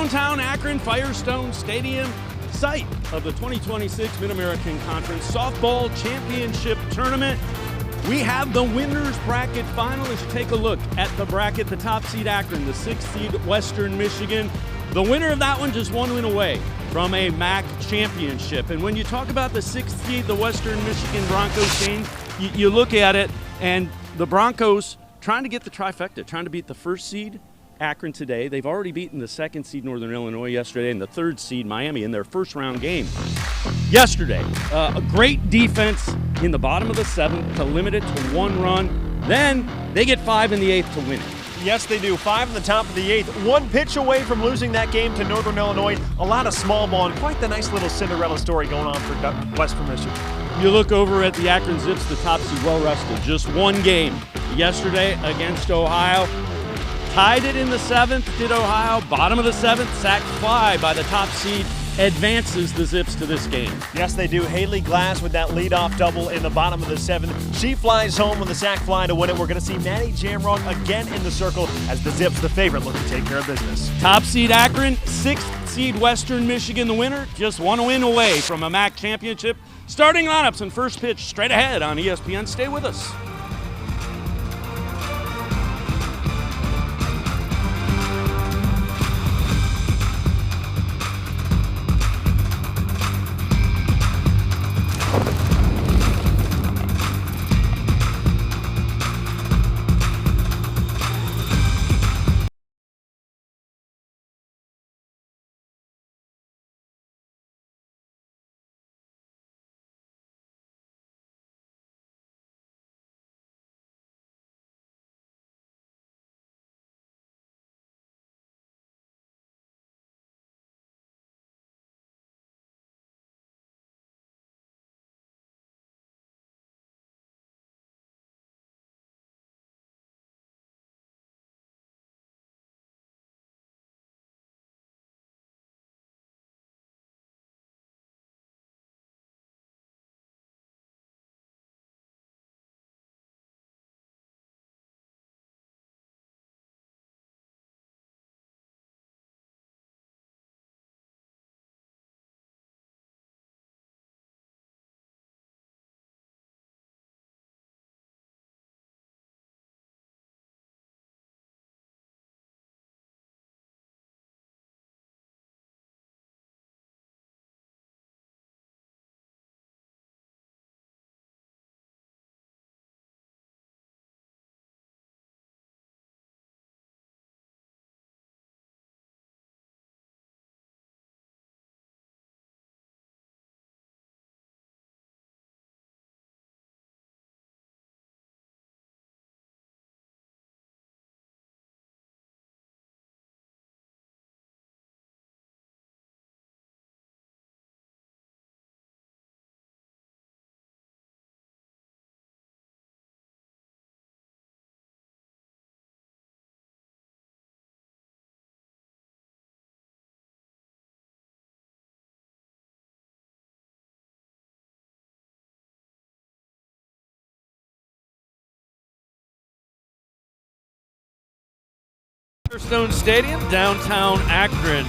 downtown Akron Firestone Stadium, site of the 2026 Mid-American Conference Softball Championship Tournament. We have the winners bracket final. As you take a look at the bracket, the top seed Akron, the 6th seed Western Michigan. The winner of that one just one win away from a MAC championship. And when you talk about the 6th seed, the Western Michigan Broncos team, you look at it, and the Broncos trying to get the trifecta, trying to beat the 1st seed Akron today. They've already beaten the 2nd seed Northern Illinois yesterday and the 3rd seed Miami in their first round game yesterday. A great defense in the bottom of the 7th to limit it to 1 run. Then they get 5 in the 8th to win it. Yes, they do. 5 in the top of the 8th. 1 pitch away from losing that game to Northern Illinois. A lot of small ball and quite the nice little Cinderella story going on for Western Michigan. You look over at the Akron Zips, the top seed, well rested. Just 1 game yesterday against Ohio. Tied it in the 7th, did Ohio. Bottom of the 7th, sack fly by the top seed, advances the Zips to this game. Yes, they do. Haley Glass with that leadoff double in the bottom of the 7th. She flies home with a sack fly to win it. We're going to see Maddie Jamrock again in the circle as the Zips, the favorite, look to take care of business. Top seed Akron, 6th seed Western Michigan, the winner. Just 1 win away from a MAC championship. Starting lineups and first pitch straight ahead on ESPN. Stay with us. Firestone Stadium, downtown Akron.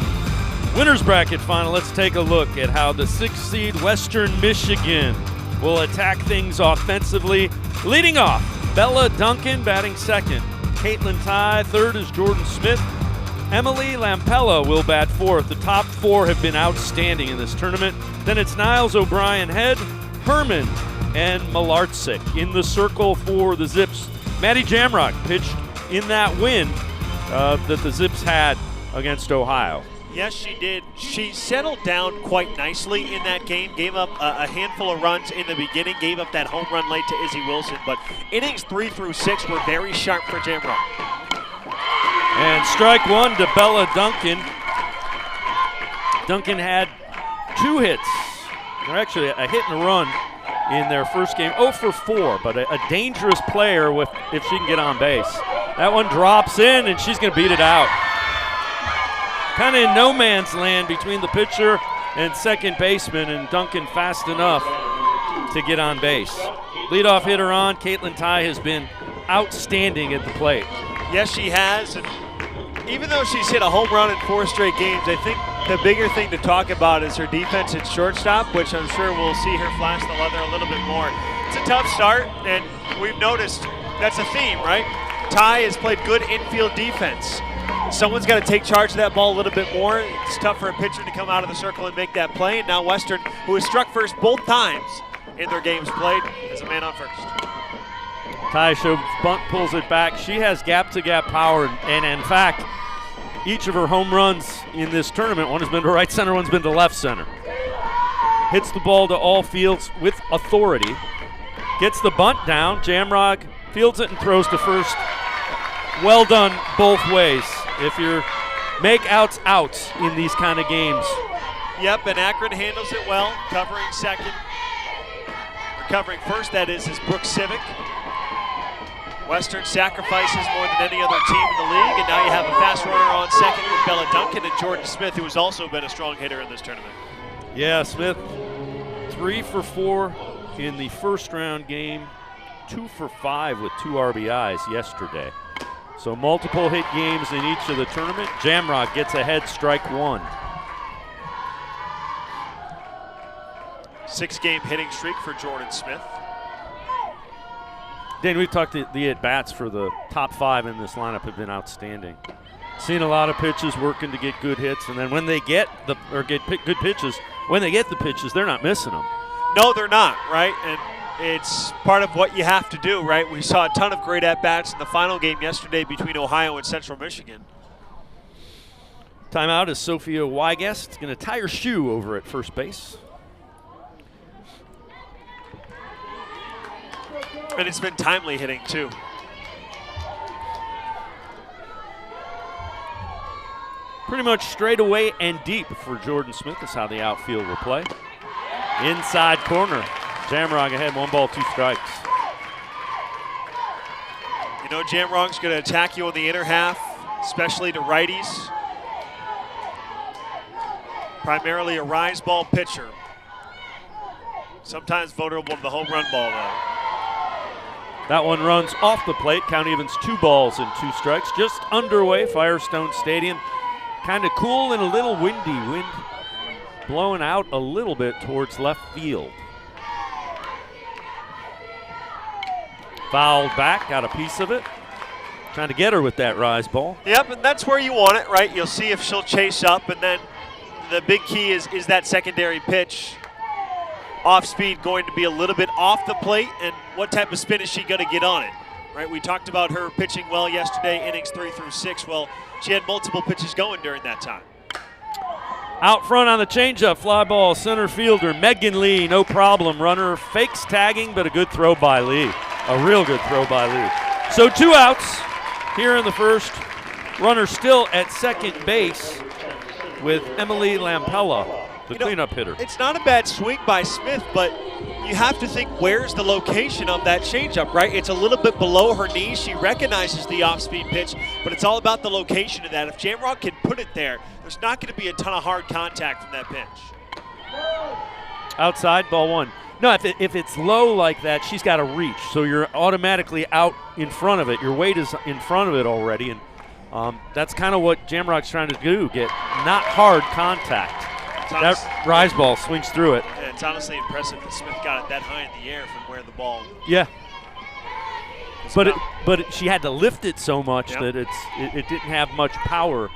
Winners bracket final. Let's take a look at how the 6th seed Western Michigan will attack things offensively. Leading off, Bella Duncan batting 2nd. Caitlin Ty, 3rd is Jordan Smith. Emily Lampella will bat 4th. The top 4 have been outstanding in this tournament. Then it's Niles O'Brien Head, Herman, and Malarczyk in the circle for the Zips. Maddie Jamrock pitched in that win that the Zips had against Ohio. Yes, she did. She settled down quite nicely in that game, gave up a handful of runs in the beginning, gave up that home run late to Izzy Wilson, but innings 3 through 6 were very sharp for Jamrock. And strike 1 to Bella Duncan. Duncan had 2 hits, or actually a hit and a run in their first game. 0 for 4, but a dangerous player if she can get on base. That one drops in, and she's going to beat it out. Kind of in no man's land between the pitcher and second baseman, and Duncan fast enough to get on base. Leadoff hitter on. Caitlin Ty has been outstanding at the plate. Yes, she has. And Even though she's hit a home run in 4 straight games, I think the bigger thing to talk about is her defense at shortstop, which I'm sure we'll see her flash the leather a little bit more. It's a tough start, and we've noticed that's a theme, right? Ty has played good infield defense. Someone's got to take charge of that ball a little bit more. It's tough for a pitcher to come out of the circle and make that play. And now Western, who has struck first both times in their games played, is a man on first. Ty shows bunt, pulls it back. She has gap-to-gap power, and in fact, each of her home runs in this tournament, one has been to right center, one's been to left center. Hits the ball to all fields with authority. Gets the bunt down. Jamrog fields it and throws to first. Well done both ways. If you're make-outs outs in these kind of games. Yep, and Akron handles it well, covering second. Or covering first, that is Brooke Civic. Western sacrifices more than any other team in the league, and now you have a fast runner on second with Bella Duncan and Jordan Smith, who has also been a strong hitter in this tournament. Yeah, Smith 3 for 4 in the first round game, 2 for 5 with 2 RBIs yesterday. So multiple hit games in each of the tournament. Jamrog gets ahead, strike 1. 6-game hitting streak for Jordan Smith. Dan, we've talked the at-bats for the top 5 in this lineup have been outstanding. Seen a lot of pitches working to get good hits, and then when they get good pitches, when they get the pitches, they're not missing them. No, they're not, right? And it's part of what you have to do, right? We saw a ton of great at-bats in the final game yesterday between Ohio and Central Michigan. Timeout is Sophia Weigest going to tie her shoe over at first base. And it's been timely hitting, too. Pretty much straight away and deep for Jordan Smith. That's how the outfield will play. Inside corner. Jamrog ahead, 1 ball, 2 strikes. You know Jamrog's going to attack you on the inner half, especially to righties. Primarily a rise ball pitcher. Sometimes vulnerable to the home run ball, though. That one runs off the plate. Count evens 2 balls and 2 strikes. Just underway, Firestone Stadium. Kind of cool and a little windy. Wind blowing out a little bit towards left field. Fouled back, got a piece of it. Trying to get her with that rise ball. Yep, and that's where you want it, right? You'll see if she'll chase up, and then the big key is that secondary pitch. Off speed going to be a little bit off the plate, and what type of spin is she going to get on it, right? We talked about her pitching well yesterday, innings 3 through 6. Well, she had multiple pitches going during that time. Out front on the changeup, fly ball, center fielder Megan Lee, no problem. Runner fakes tagging, but a good throw by Lee. A real good throw by Lee. So 2 outs here in the first. Runner still at second base with Emily Lampella, the cleanup hitter. It's not a bad swing by Smith, but you have to think, where's the location of that changeup, right? It's a little bit below her knees. She recognizes the off-speed pitch, but it's all about the location of that. If Jamrog can put it there, there's not going to be a ton of hard contact from that pitch. Outside, ball 1. No, if it's low like that, she's got to reach. So you're automatically out in front of it. Your weight is in front of it already, and that's kind of what Jamrog's trying to do, get not hard contact. That rise ball swings through it. Yeah, it's honestly impressive that Smith got it that high in the air from where the ball. Yeah. But she had to lift it so much that it didn't have much power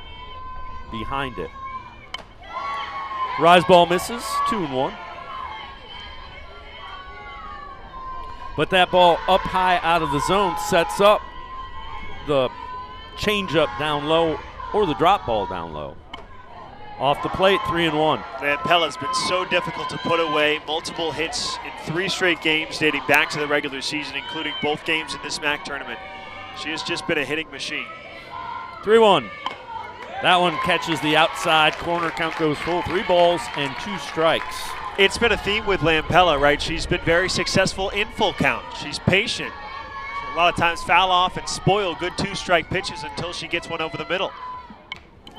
behind it. Rise ball misses, 2-1. But that ball up high out of the zone sets up the changeup down low or the drop ball down low. Off the plate, 3-1. Lampella's been so difficult to put away. Multiple hits in 3 straight games dating back to the regular season, including both games in this MAC tournament. She has just been a hitting machine. 3-1. That one catches the outside corner. Count goes full. 3 balls and 2 strikes. It's been a theme with Lampella, right? She's been very successful in full count. She's patient. She'll a lot of times foul off and spoil good 2-strike pitches until she gets one over the middle.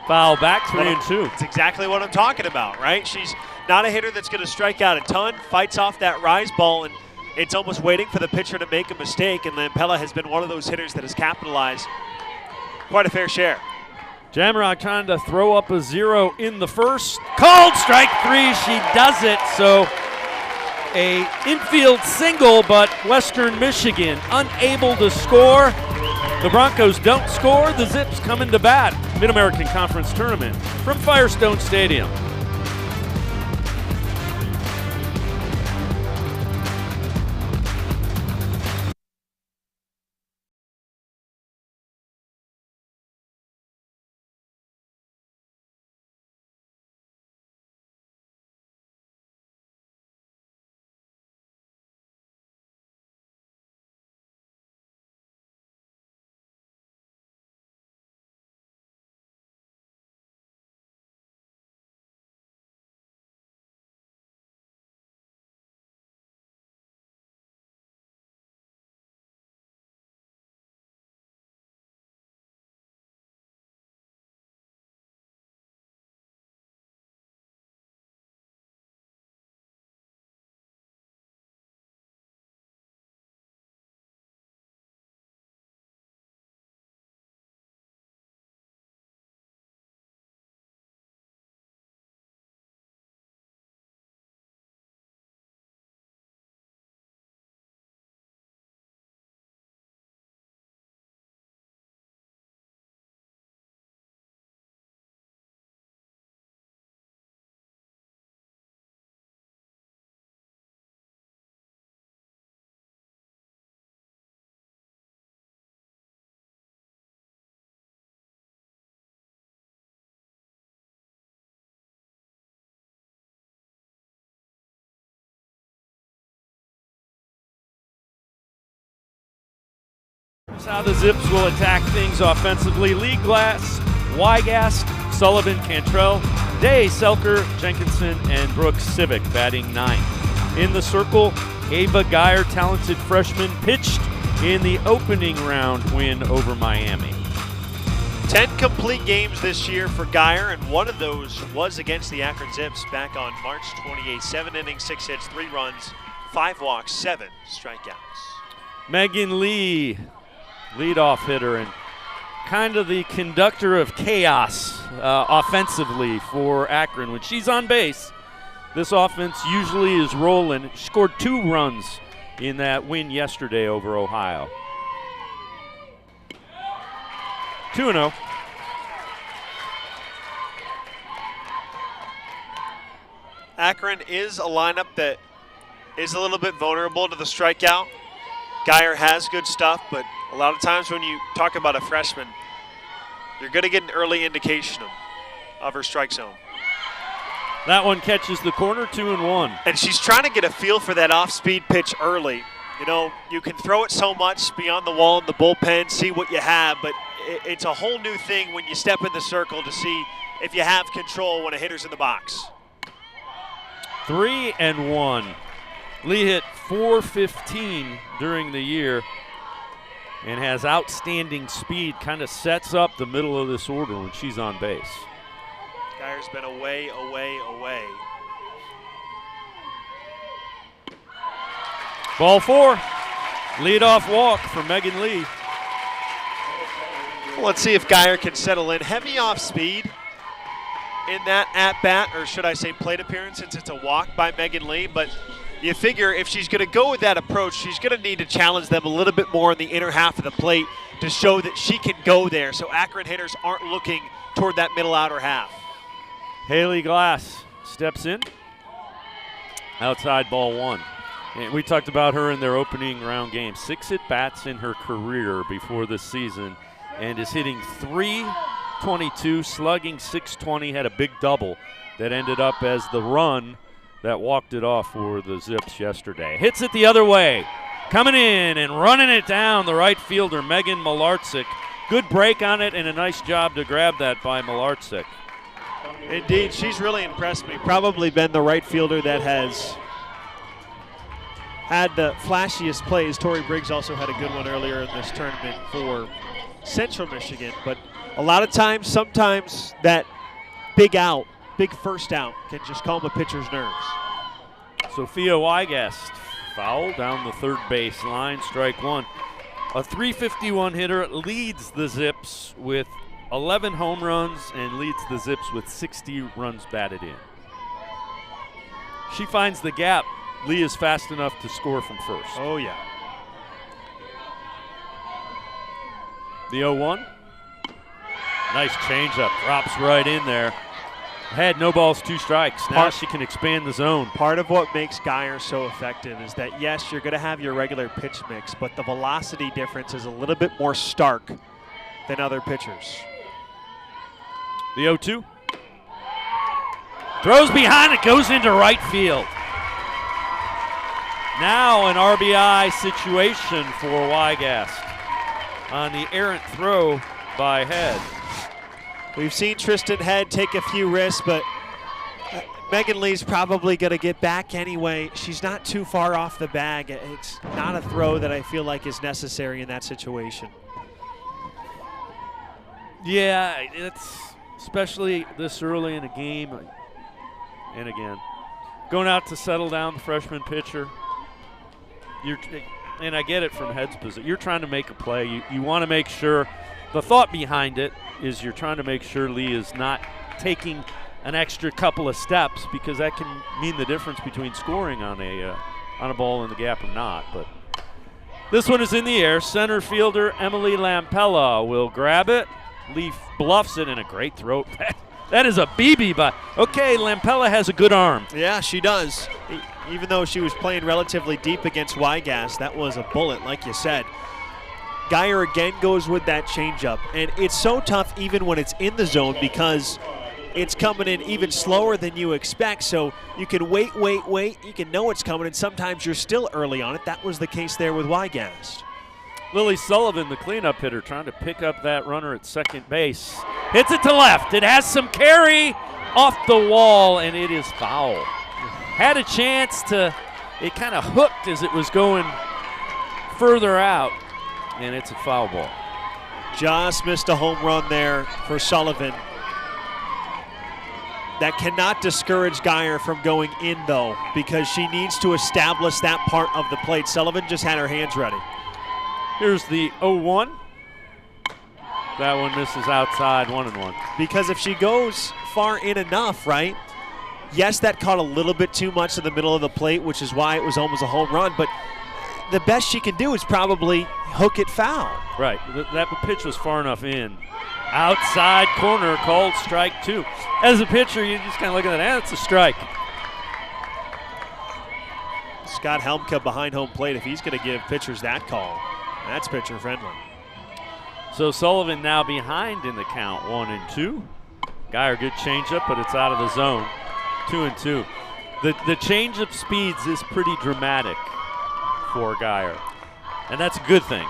Foul back, 3-2. It's exactly what I'm talking about, right? She's not a hitter that's going to strike out a ton, fights off that rise ball, and it's almost waiting for the pitcher to make a mistake, and Lampella has been one of those hitters that has capitalized quite a fair share. Jamrock trying to throw up a 0 in the first. Called strike 3. She does it. So a infield single, but Western Michigan unable to score. The Broncos don't score. The Zips come into bat. Mid-American Conference Tournament from Firestone Stadium. Here's how the Zips will attack things offensively. Lee Glass, Wygast, Sullivan, Cantrell, Day, Selker, Jenkinson, and Brooks Civic batting 9th. In the circle, Ava Geyer, talented freshman, pitched in the opening round win over Miami. 10 complete games this year for Geyer, and one of those was against the Akron Zips back on March 28. 7 innings, 6 hits, 3 runs, 5 walks, 7 strikeouts. Megan Lee, leadoff hitter and kind of the conductor of chaos offensively for Akron. When she's on base, this offense usually is rolling. She scored 2 runs in that win yesterday over Ohio. 2-0. Akron is a lineup that is a little bit vulnerable to the strikeout. Geyer has good stuff, but a lot of times when you talk about a freshman, you're going to get an early indication of her strike zone. That one catches the corner, 2-1. And she's trying to get a feel for that off-speed pitch early. You know, you can throw it so much beyond the wall in the bullpen, see what you have, but it's a whole new thing when you step in the circle to see if you have control when a hitter's in the box. 3-1. Lee hit .415 during the year and has outstanding speed, kind of sets up the middle of this order when she's on base. Geyer's been away. Ball 4, leadoff walk for Megan Lee. Well, let's see if Geyer can settle in. Heavy off speed in that at-bat, or should I say plate appearance, since it's a walk by Megan Lee, but you figure if she's going to go with that approach, she's going to need to challenge them a little bit more in the inner half of the plate to show that she can go there, so Akron hitters aren't looking toward that middle outer half. Haley Glass steps in. Outside, ball 1. And we talked about her in their opening round game. 6 at-bats in her career before this season and is hitting .322, slugging .620, had a big double that ended up as the run that walked it off for the Zips yesterday. Hits it the other way. Coming in and running it down, the right fielder, Megan Malarczyk. Good break on it and a nice job to grab that by Malarczyk. Indeed, she's really impressed me. Probably been the right fielder that has had the flashiest plays. Tori Briggs also had a good one earlier in this tournament for Central Michigan. But a lot of times, sometimes that big out, big first out can just calm a pitcher's nerves. Sophia Wygast foul down the third base line, strike 1. A .351 hitter leads the Zips with 11 home runs and leads the Zips with 60 runs batted in. She finds the gap. Lee is fast enough to score from first. Oh, yeah. The 0-1. Nice changeup. Drops right in there. Had no balls, 2 strikes. Now she can expand the zone. Part of what makes Geyer so effective is that, yes, you're going to have your regular pitch mix, but the velocity difference is a little bit more stark than other pitchers. The 0-2. Throws behind it, goes into right field. Now an RBI situation for Wygast on the errant throw by Head. We've seen Tristan Head take a few risks, but Megan Lee's probably going to get back anyway. She's not too far off the bag. It's not a throw that I feel like is necessary in that situation. Yeah, it's especially this early in a game. And again, going out to settle down the freshman pitcher. And I get it from Head's position. You're trying to make a play. You want to make sure. The thought behind it is you're trying to make sure Lee is not taking an extra couple of steps, because that can mean the difference between scoring on a ball in the gap or not. But this one is in the air. Center fielder Emily Lampella will grab it. Lee bluffs it, and a great throw. That is a BB, but okay, Lampella has a good arm. Yeah, she does. Even though she was playing relatively deep against Wygast, that was a bullet, like you said. Geyer again goes with that changeup, and it's so tough even when it's in the zone because it's coming in even slower than you expect, so you can wait. You can know it's coming, and sometimes you're still early on it. That was the case there with Wygast. Lily Sullivan, the cleanup hitter, trying to pick up that runner at second base. Hits it to left. It has some carry off the wall, and it is foul. Had a chance to, it kind of hooked as it was going further out, and it's a foul ball. Just missed a home run there for Sullivan. That cannot discourage Geyer from going in, though, because she needs to establish that part of the plate. Sullivan just had her hands ready. Here's the 0-1. That one misses outside, 1-1. Because if she goes far in enough, right? Yes, that caught a little bit too much in the middle of the plate, which is why it was almost a home run, but the best she can do is probably hook it foul. Right, that pitch was far enough in. Outside corner, called strike 2. As a pitcher, you just kind of look at that, it's a strike. Scott Helmke behind home plate, if he's going to give pitchers that call, that's pitcher friendly. So Sullivan now behind in the count, 1-2. Geyer, good changeup, but it's out of the zone, 2-2. The change of speeds is pretty dramatic for Geyer, and that's a good thing.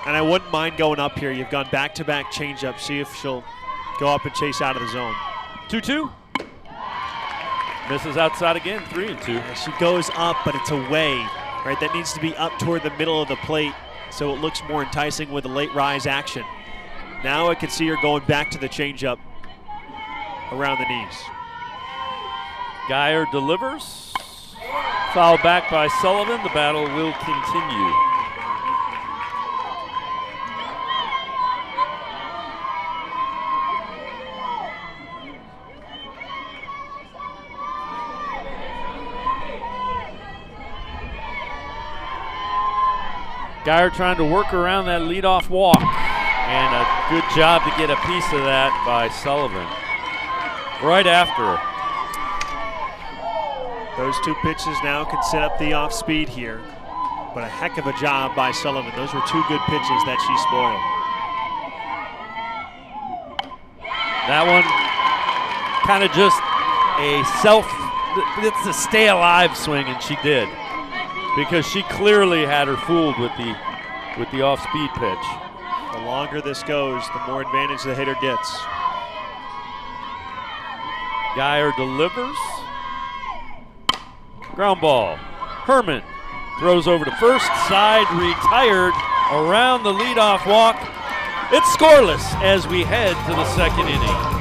And I wouldn't mind going up here. You've gone back-to-back changeup. See if she'll go up and chase out of the zone. 2-2. Misses outside again, 3-2. She goes up, but it's away. Right, that needs to be up toward the middle of the plate, so it looks more enticing with a late rise action. Now I can see her going back to the changeup around the knees. Geyer delivers. Foul back by Sullivan. The battle will continue. Geyer trying to work around that leadoff walk, and a good job to get a piece of that by Sullivan. Right after her. Those two pitches now can set up the off speed here, but a heck of a job by Sullivan. Those were two good pitches that she spoiled. That one kind of just it's a stay alive swing, and she did. Because she clearly had her fooled with the off-speed pitch. The longer this goes, the more advantage the hitter gets. Geyer delivers. Ground ball. Herman throws over to first, side retired around the leadoff walk. It's scoreless as we head to the second inning.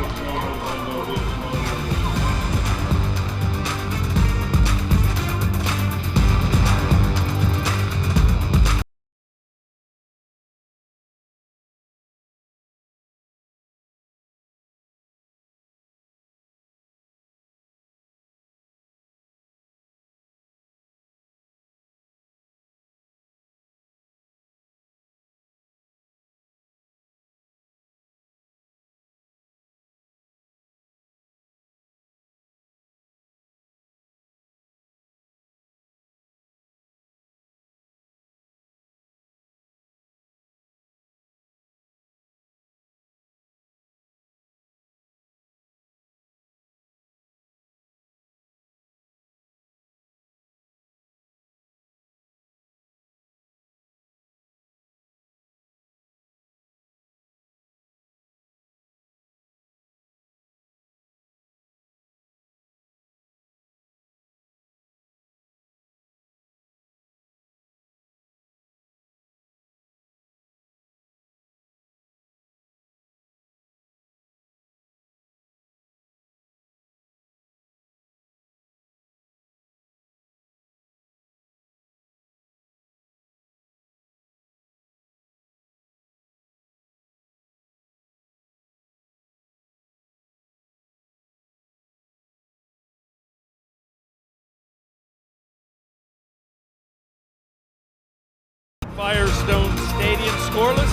Firestone Stadium scoreless,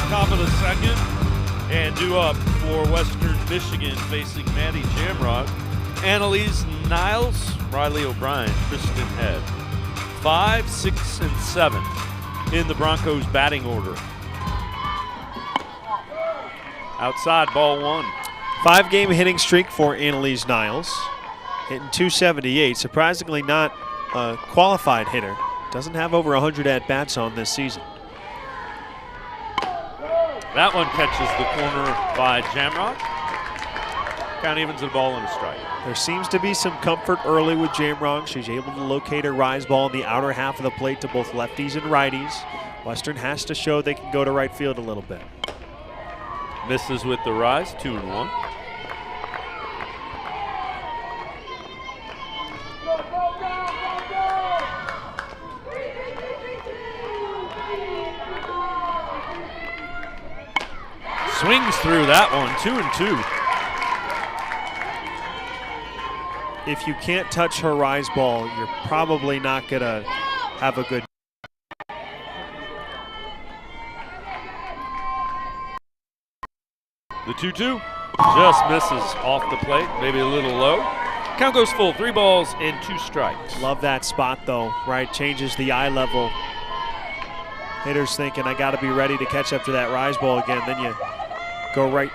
top of the second, and due up for Western Michigan facing Maddie Jamrock. Annalise Niles, Riley O'Brien, Kristen Head. 5, 6, and 7 in the Broncos batting order. Outside, ball 1. 5-game hitting streak for Annalise Niles. Hitting .278, surprisingly not a qualified hitter. Doesn't have over 100 at-bats on this season. That one catches the corner by Jamrock. Count evens a ball and a strike. There seems to be some comfort early with Jamrock. She's able to locate her rise ball in the outer half of the plate to both lefties and righties. Western has to show they can go to right field a little bit. Misses with the rise, 2-1. Swings through that one, 2-2. If you can't touch her rise ball, you're probably not going to have a good. The 2-2 just misses off the plate, maybe a little low. Count goes full, 3 balls and 2 strikes. Love that spot though, right? Changes the eye level. Hitters thinking, I got to be ready to catch up to that rise ball again. Then you go right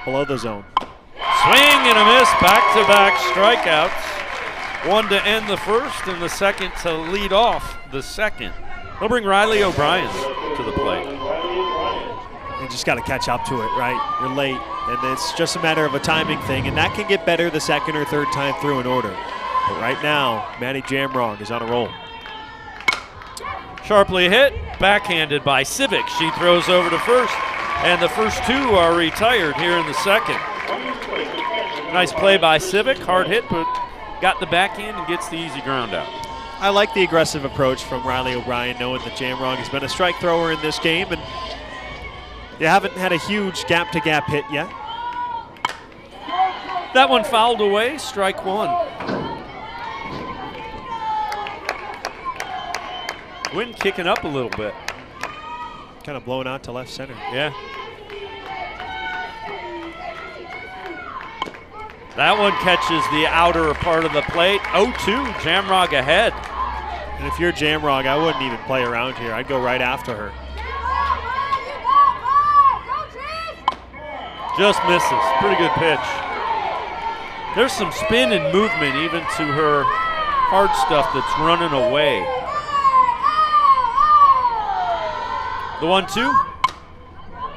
below the zone. Swing and a miss, back-to-back strikeouts. One to end the first and the second to lead off the second. They'll bring Riley O'Brien to the plate. You just got to catch up to it, right? You're late, and it's just a matter of a timing thing, and that can get better the second or third time through an order. But right now, Maddie Jamrock is on a roll. Sharply hit, backhanded by Civic. She throws over to first, and the first 2 are retired here in the second. Nice play by Civic, hard hit, but got the backhand and gets the easy ground out. I like the aggressive approach from Riley O'Brien, knowing that Jamrock has been a strike thrower in this game, and they haven't had a huge gap-to-gap hit yet. That one fouled away, strike 1. Wind kicking up a little bit. Kind of blown out to left center. Yeah. That one catches the outer part of the plate. 0-2, Jamrock ahead. And if you're Jamrock, I wouldn't even play around here. I'd go right after her. Just misses. Pretty good pitch. There's some spin and movement even to her hard stuff that's running away. The 1-2.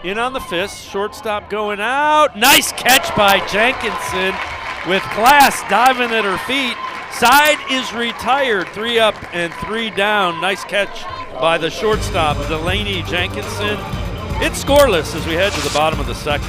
In on the fist. Shortstop going out. Nice catch by Jenkinson with class diving at her feet. Side is retired. 3 up and 3 down. Nice catch by the shortstop, Delaney Jenkinson. It's scoreless as we head to the bottom of the second.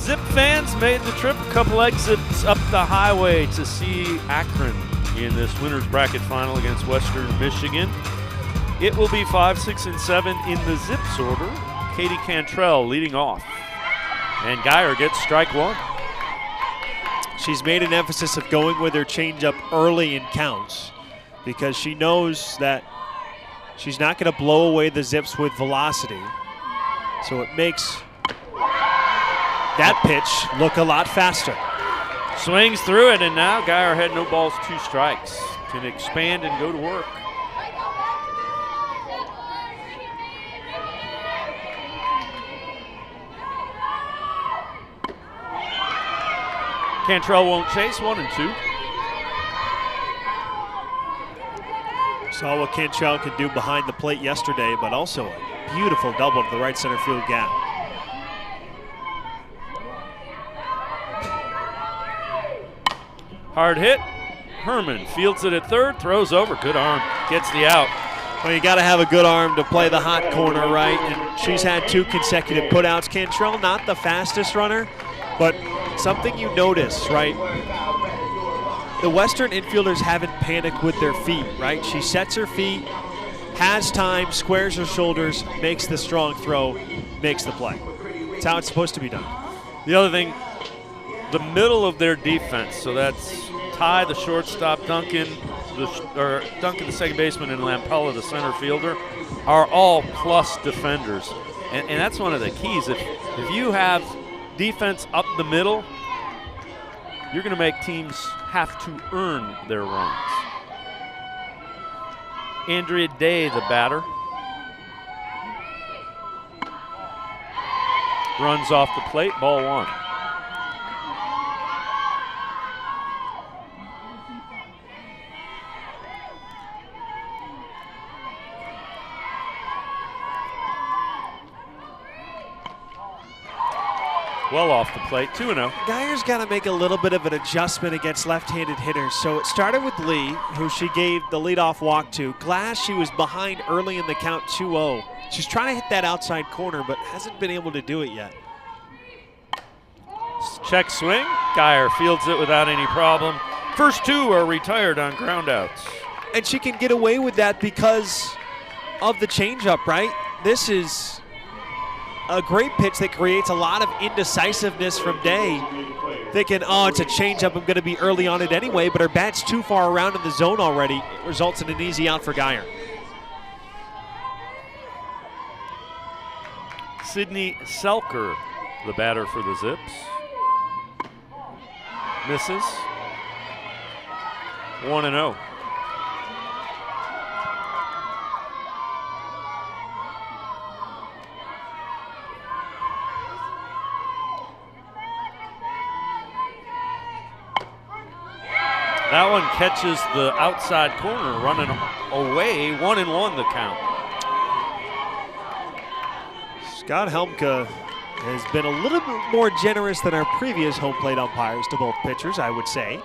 Zip fans made the trip a couple exits up the highway to see Akron in this winner's bracket final against Western Michigan. It will be 5, 6, and 7 in the Zips order. Katie Cantrell leading off. And Geyer gets strike one. She's made an emphasis of going with her changeup early in counts because she knows that she's not going to blow away the Zips with velocity. So it makes that pitch look a lot faster. Swings through it, and now Geyer had no balls, 2 strikes. Can expand and go to work. Cantrell won't chase, 1 and 2. Saw what Cantrell could do behind the plate yesterday, but also a beautiful double to the right center field gap. Hard hit. Herman fields it at third, throws over. Good arm, gets the out. Well, you got to have a good arm to play the hot corner, right? And she's had 2 consecutive putouts. Cantrell, not the fastest runner, but something you notice, right? The Western infielders haven't panicked with their feet, right? She sets her feet, has time, squares her shoulders, makes the strong throw, makes the play. It's how it's supposed to be done. The other thing, the middle of their defense, so that's Ty, the shortstop, Duncan, the second baseman, and Lampella, the center fielder, are all plus defenders. And that's one of the keys. If you have defense up the middle, you're going to make teams have to earn their runs. Andrea Day, the batter. Runs off the plate, ball 1. Well off the plate, 2-0. Geyer's got to make a little bit of an adjustment against left-handed hitters. So it started with Lee, who she gave the leadoff walk to. Glass, she was behind early in the count, 2-0. She's trying to hit that outside corner, but hasn't been able to do it yet. Check swing. Geyer fields it without any problem. First 2 are retired on groundouts. And she can get away with that because of the changeup, right? This is a great pitch that creates a lot of indecisiveness from Day. Thinking, oh, it's a changeup, I'm going to be early on it anyway, but her bat's too far around in the zone already. It results in an easy out for Geyer. Sydney Selker, the batter for the Zips. Misses. 1-0. That one catches the outside corner, running away. 1-1 the count. Scott Helmke has been a little bit more generous than our previous home plate umpires to both pitchers, I would say.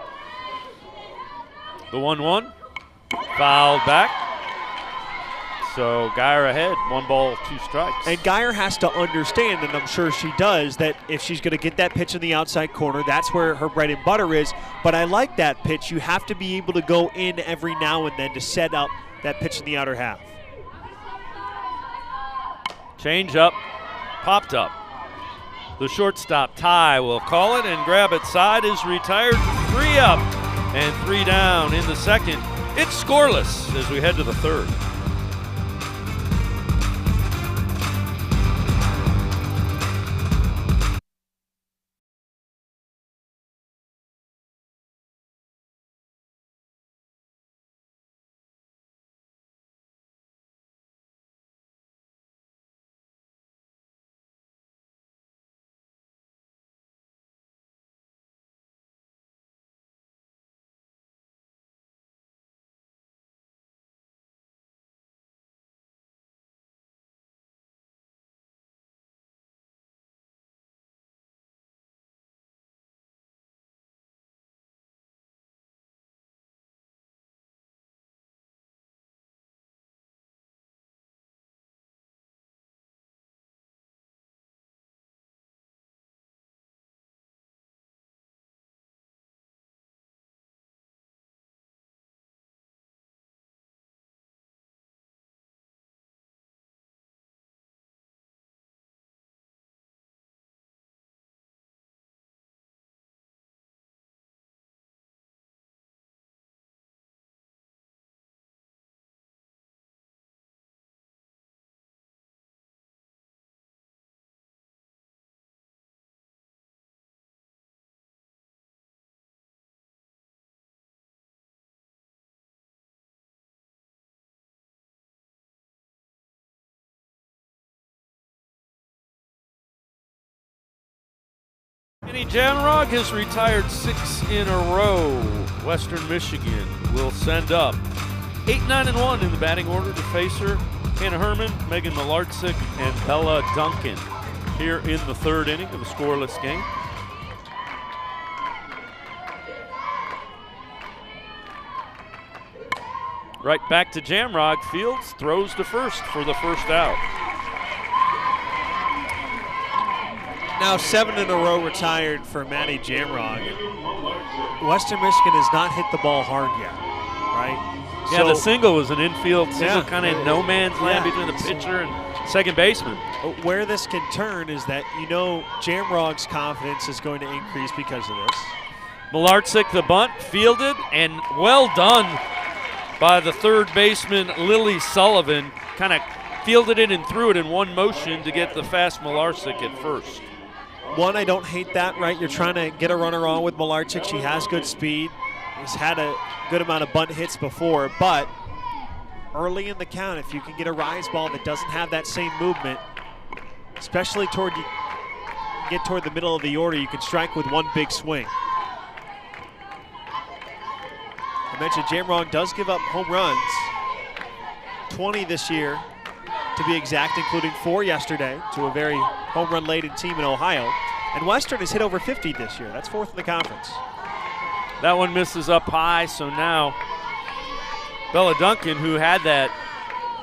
The 1-1, fouled back. So Geyer ahead, 1 ball, 2 strikes. And Geyer has to understand, and I'm sure she does, that if she's going to get that pitch in the outside corner, that's where her bread and butter is. But I like that pitch. You have to be able to go in every now and then to set up that pitch in the outer half. Change up, popped up. The shortstop, Ty, will call it and grab it. Side is retired, 3 up and 3 down in the second. It's scoreless as we head to the third. Danny Jamrog has retired 6 in a row. Western Michigan will send up 8-9-1 in the batting order to face her. Hannah Herman, Megan Malarczyk, and Bella Duncan here in the third inning of the scoreless game. Right back to Jamrog. Fields throws to first for the first out. Now 7 in a row retired for Maddie Jamrog. Western Michigan has not hit the ball hard yet, right? Yeah, the single was an infield single, Yeah. kind of in no man's land between the pitcher and second baseman. Where this can turn is that Jamrog's confidence is going to increase because of this. Malarczyk the bunt, fielded, and well done by the third baseman, Lily Sullivan. Kind of fielded it and threw it in one motion to get the fast Malarczyk at first. One, I don't hate that, right? You're trying to get a runner on with Malarczyk. She has good speed. Has had a good amount of bunt hits before, but early in the count, if you can get a rise ball that doesn't have that same movement, especially toward the middle of the order, you can strike with one big swing. I mentioned Jamrog does give up home runs, 20 this year to be exact, including 4 yesterday to a very home run laden team in Ohio. And Western has hit over 50 this year. That's 4th in the conference. That one misses up high, so now Bella Duncan, who had that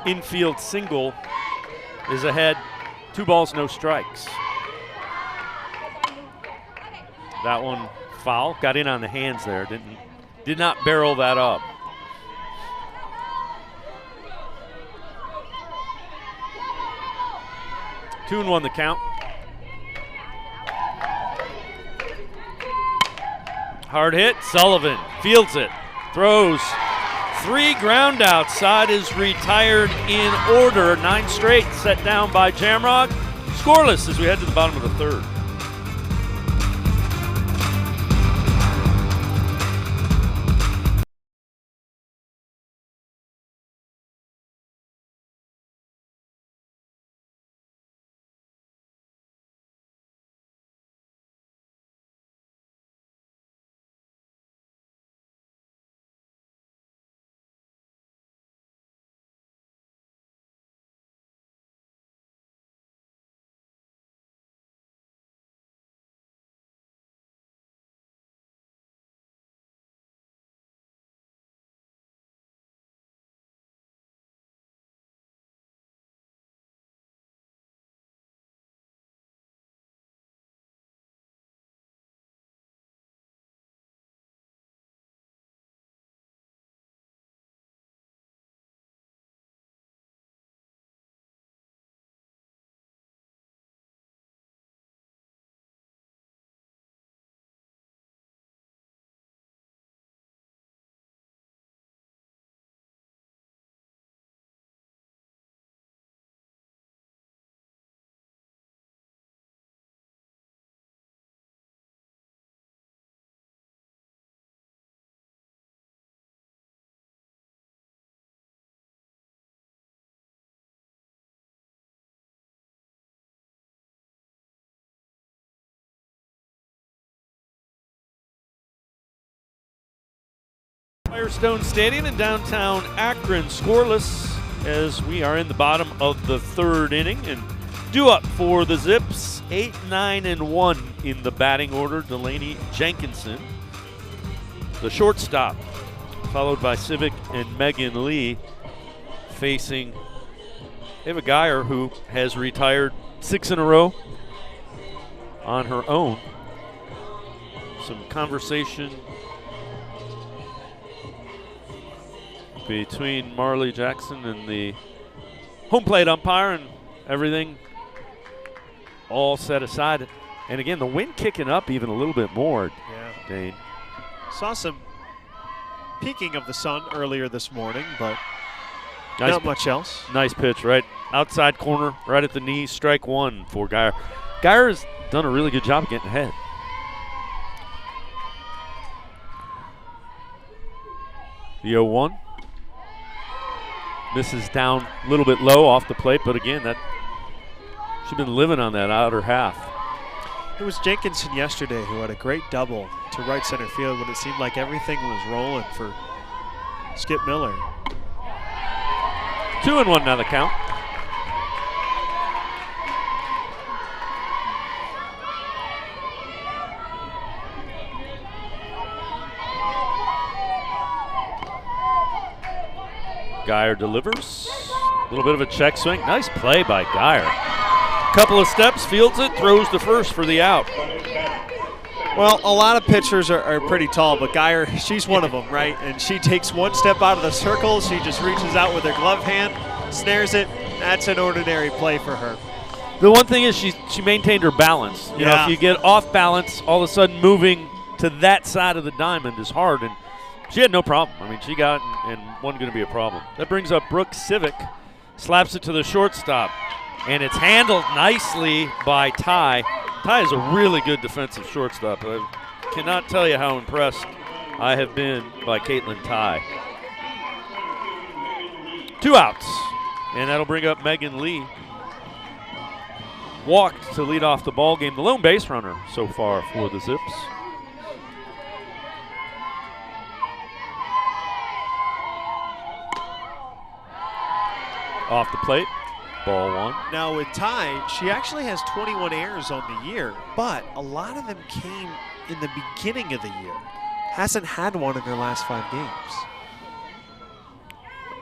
infield single, is ahead. 2 balls, no strikes. That one foul, got in on the hands there, did not barrel that up. Two and 1 the count. Hard hit, Sullivan fields it, throws 3 ground outs. Side is retired in order. 9 straight set down by Jamrog. Scoreless as we head to the bottom of the third. Firestone Stadium in downtown Akron, scoreless as we are in the bottom of the third inning, and due up for the Zips, 8-9-1 in the batting order. Delaney Jenkinson, the shortstop, followed by Civic and Megan Lee, facing Ava Geyer, who has retired 6 in a row on her own. Some conversation between Marley Jackson and the home plate umpire, and everything all set aside. And again, the wind kicking up even a little bit more, Dane. Saw some peeking of the sun earlier this morning, but Nice not much else. Nice pitch, right outside corner, right at the knee, strike 1 for Geyer. Geyer has done a really good job of getting ahead. The 0-1. Misses down a little bit low off the plate, but again, that she's been living on that outer half. It was Jenkinson yesterday who had a great double to right center field when it seemed like everything was rolling for Skip Miller. 2-1 now the count. Geyer delivers. A little bit of a check swing. Nice play by Geyer. Couple of steps, fields it, throws to first for the out. Well, a lot of pitchers are pretty tall, but Geyer, she's one of them, right? And she takes one step out of the circle. She just reaches out with her glove hand, snares it. That's an ordinary play for her. The one thing is she maintained her balance. You know, if you get off balance, all of a sudden moving to that side of the diamond is hard, and she had no problem. I mean, she got it and wasn't going to be a problem. That brings up Brooke Civic, slaps it to the shortstop, and it's handled nicely by Ty. Ty is a really good defensive shortstop. I cannot tell you how impressed I have been by Caitlin Ty. 2 outs, and that'll bring up Megan Lee. Walked to lead off the ball game. The lone base runner so far for the Zips. Off the plate, ball 1. Now with Ty, she actually has 21 errors on the year, but a lot of them came in the beginning of the year. Hasn't had one in her last 5 games.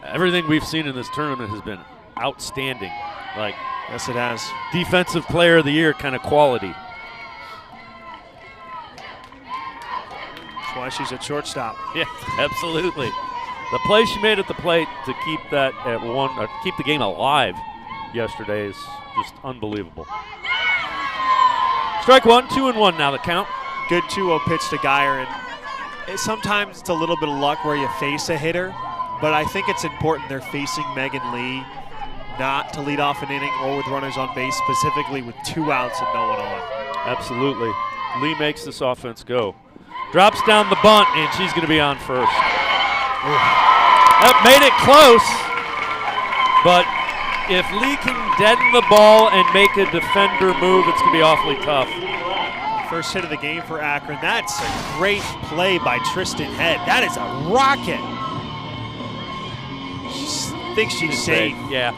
Everything we've seen in this tournament has been outstanding. Like, yes, it has. Defensive player of the year kind of quality. That's why she's at shortstop. Yeah, absolutely. The play she made at the plate to keep that at 1, keep the game alive yesterday is just unbelievable. Strike 1, 2-1 now the count. Good 2-0 pitch to Geyer, and sometimes it's a little bit of luck where you face a hitter, but I think it's important they're facing Megan Lee not to lead off an inning or with runners on base, specifically with 2 outs and no one on. Absolutely. Lee makes this offense go. Drops down the bunt, and she's going to be on first. That made it close, but if Lee can deaden the ball and make a defender move, it's going to be awfully tough. First hit of the game for Akron. That's a great play by Tristan Head. That is a rocket. She thinks she's safe. Yeah.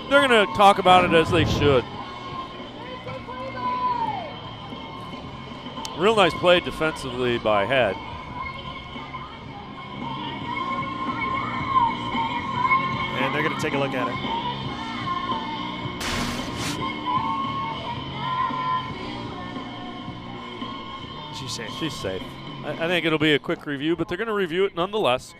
They're going to talk about it as they should. Real nice play defensively by Head. And they're going to take a look at it. She's safe. She's safe. I think it'll be a quick review, but they're going to review it nonetheless.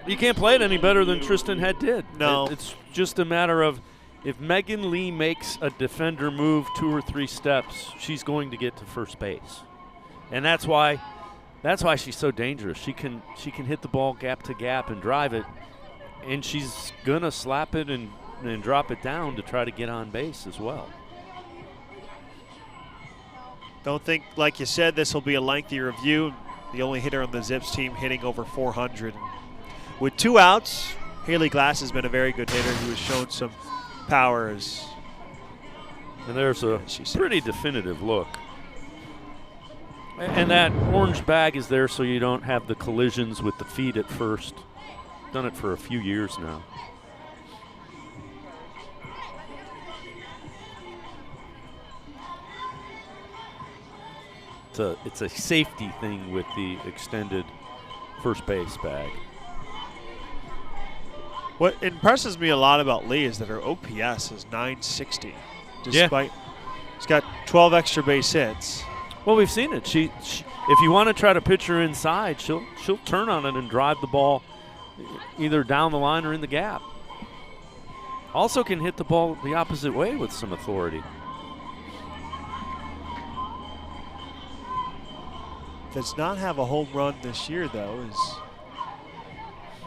You can't play it any better than Tristan Head did. No. It's just a matter of if Megan Lee makes a defender move 2 or 3 steps, she's going to get to first base. And that's why she's so dangerous. She can hit the ball gap to gap and drive it, and she's going to slap it and drop it down to try to get on base as well. Don't think, like you said, this will be a lengthy review. The only hitter on the Zips team hitting over 400. With 2 outs, Haley Glass has been a very good hitter who has shown some power. And there's a pretty definitive look. And that orange bag is there so you don't have the collisions with the feet at first. Done it for a few years now. It's a safety thing with the extended first base bag. What impresses me a lot about Lee is that her OPS is 960. Despite she's got 12 extra base hits. Well, we've seen it. She if you want to try to pitch her inside, she'll turn on it and drive the ball either down the line or in the gap. Also can hit the ball the opposite way with some authority. Does not have a home run this year, though.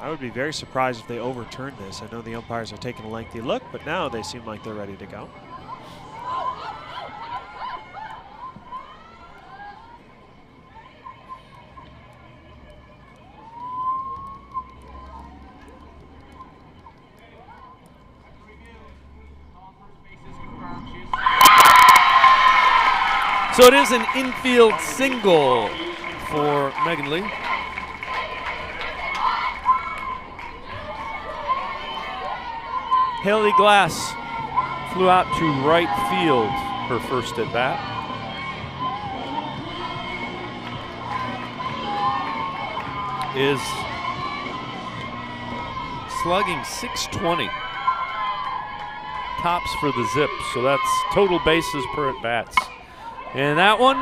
I would be very surprised if they overturn this. I know the umpires are taking a lengthy look, but now they seem like they're ready to go. So it is an infield single for Megan Lee. Haley Glass flew out to right field her first at bat. Is slugging .620. Tops for the Zip, so that's total bases per at bats. And that one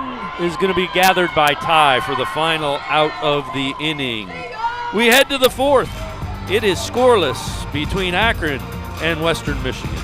is going to be gathered by Ty for the final out of the inning. We head to the fourth. It is scoreless between Akron and Western Michigan.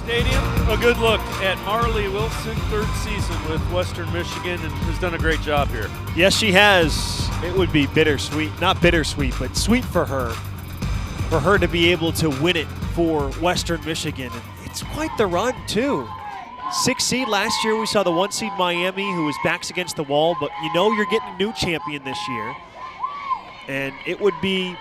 Stadium, a good look at Marley Wilson, third season with Western Michigan, and has done a great job here. Yes, she has. It would be bittersweet, not bittersweet, but sweet for her to be able to win it for Western Michigan. And it's quite the run, too. 6th seed last year, we saw the 1 seed Miami, who was backs against the wall, but you know you're getting a new champion this year. And it would be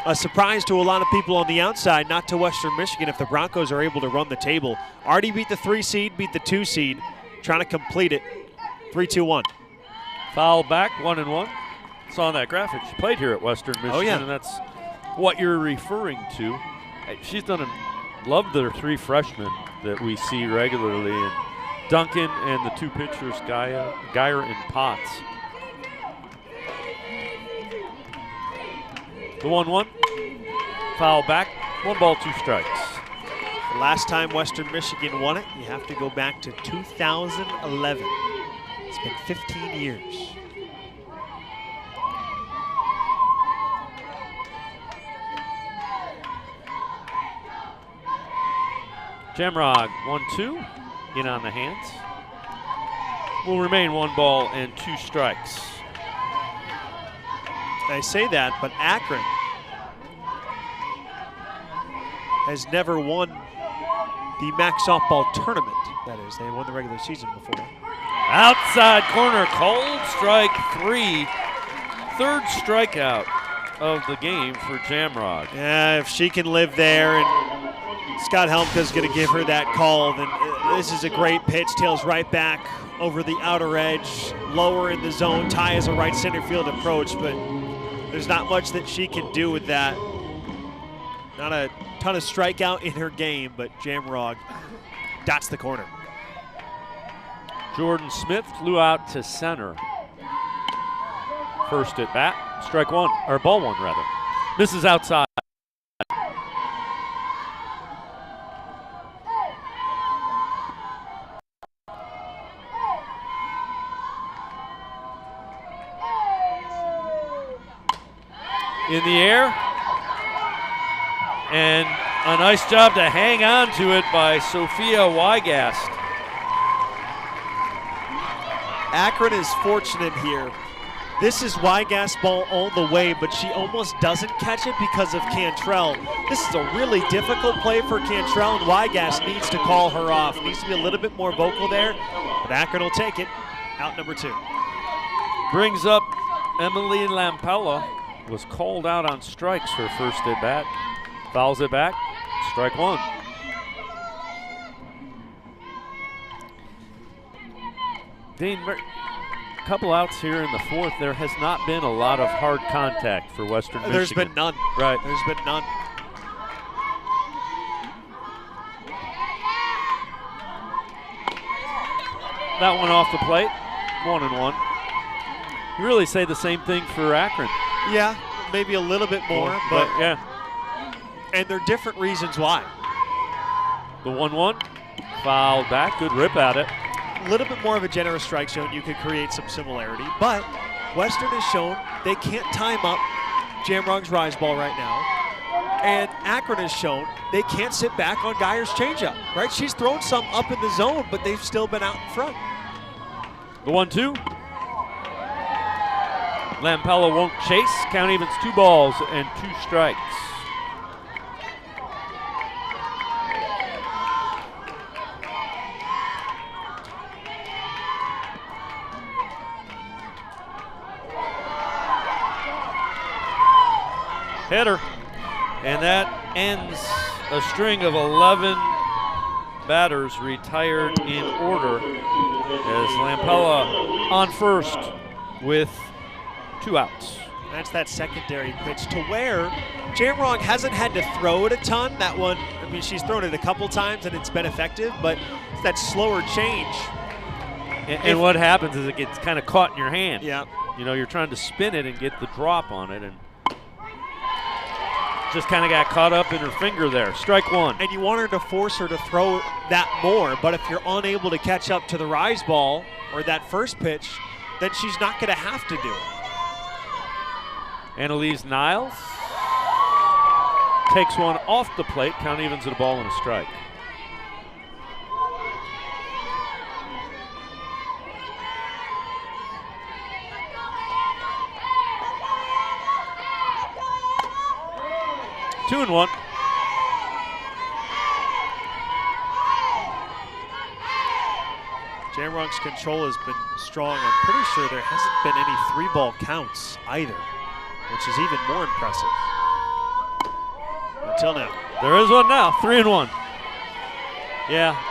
a surprise to a lot of people on the outside, not to Western Michigan, if the Broncos are able to run the table. Already beat the 3 seed, beat the 2 seed, trying to complete it. 3-2-1. Foul back, 1-1. It's on that graphic. She played here at Western Michigan, oh, yeah. And that's what you're referring to. She's done love their 3 freshmen that we see regularly, and Duncan and the 2 pitchers, Geyer and Potts. The 1-1, foul back, 1 ball, 2 strikes. The last time Western Michigan won it, you have to go back to 2011. It's been 15 years. Jamrog, 1-2, in on the hands. Will remain 1 ball and 2 strikes. I say that, but Akron has never won the MAC softball tournament. That is, they won the regular season before. Outside corner, cold strike 3. 3rd strikeout of the game for Jamrog. Yeah, if she can live there and Scott Helmka's going to give her that call, then this is a great pitch. Tails right back over the outer edge, lower in the zone. Ty has a right center field approach, but there's not much that she can do with that. Not a ton of strikeout in her game, but Jamrog dots the corner. Jordan Smith flew out to center. First at bat, strike 1, or ball 1 rather. Misses outside. In the air, and a nice job to hang on to it by Sophia Wygast. Akron is fortunate here This is Weigast ball all the way, but she almost doesn't catch it because of Cantrell. This is a really difficult play for Cantrell, and Weigast needs to call her off. Needs to be a little bit more vocal there, but Akron will take it. Out number 2. Brings up Emily Lampella. Was called out on strikes her first at bat. Fouls it back. Strike 1. Dean, couple outs here in the 4th. There has not been a lot of hard contact for Western Michigan. There's been none. Right. There's been none. That one off the plate. 1-1. You really say the same thing for Akron. Yeah, maybe a little bit more, but yeah. And there are different reasons why. The 1-1. Fouled back. Good rip at it. A little bit more of a generous strike zone, you could create some similarity, but Western has shown they can't time up Jamrog's rise ball right now, and Akron has shown they can't sit back on Geyer's changeup, right? She's thrown some up in the zone, but they've still been out in front. The 1-2. Lampella won't chase. Count evens 2 balls and 2 strikes. Hitter, and that ends a string of 11 batters retired in order as Lampella on first with 2 outs. That's that secondary pitch to where Jamrog hasn't had to throw it a ton. That one, I mean, she's thrown it a couple times and it's been effective, but it's that slower change. And what happens is it gets kind of caught in your hand. Yeah. You know, you're trying to spin it and get the drop on it, and just kind of got caught up in her finger there. Strike 1. And you want her to force her to throw that more, but if you're unable to catch up to the rise ball or that first pitch, then she's not going to have to do it. Annalise Niles takes one off the plate. Count evens at a ball and a strike. Two and 1. Jamrog's control has been strong. I'm pretty sure there hasn't been any 3-ball counts either, which is even more impressive. Until now. There is one now. 3 and 1. Yeah.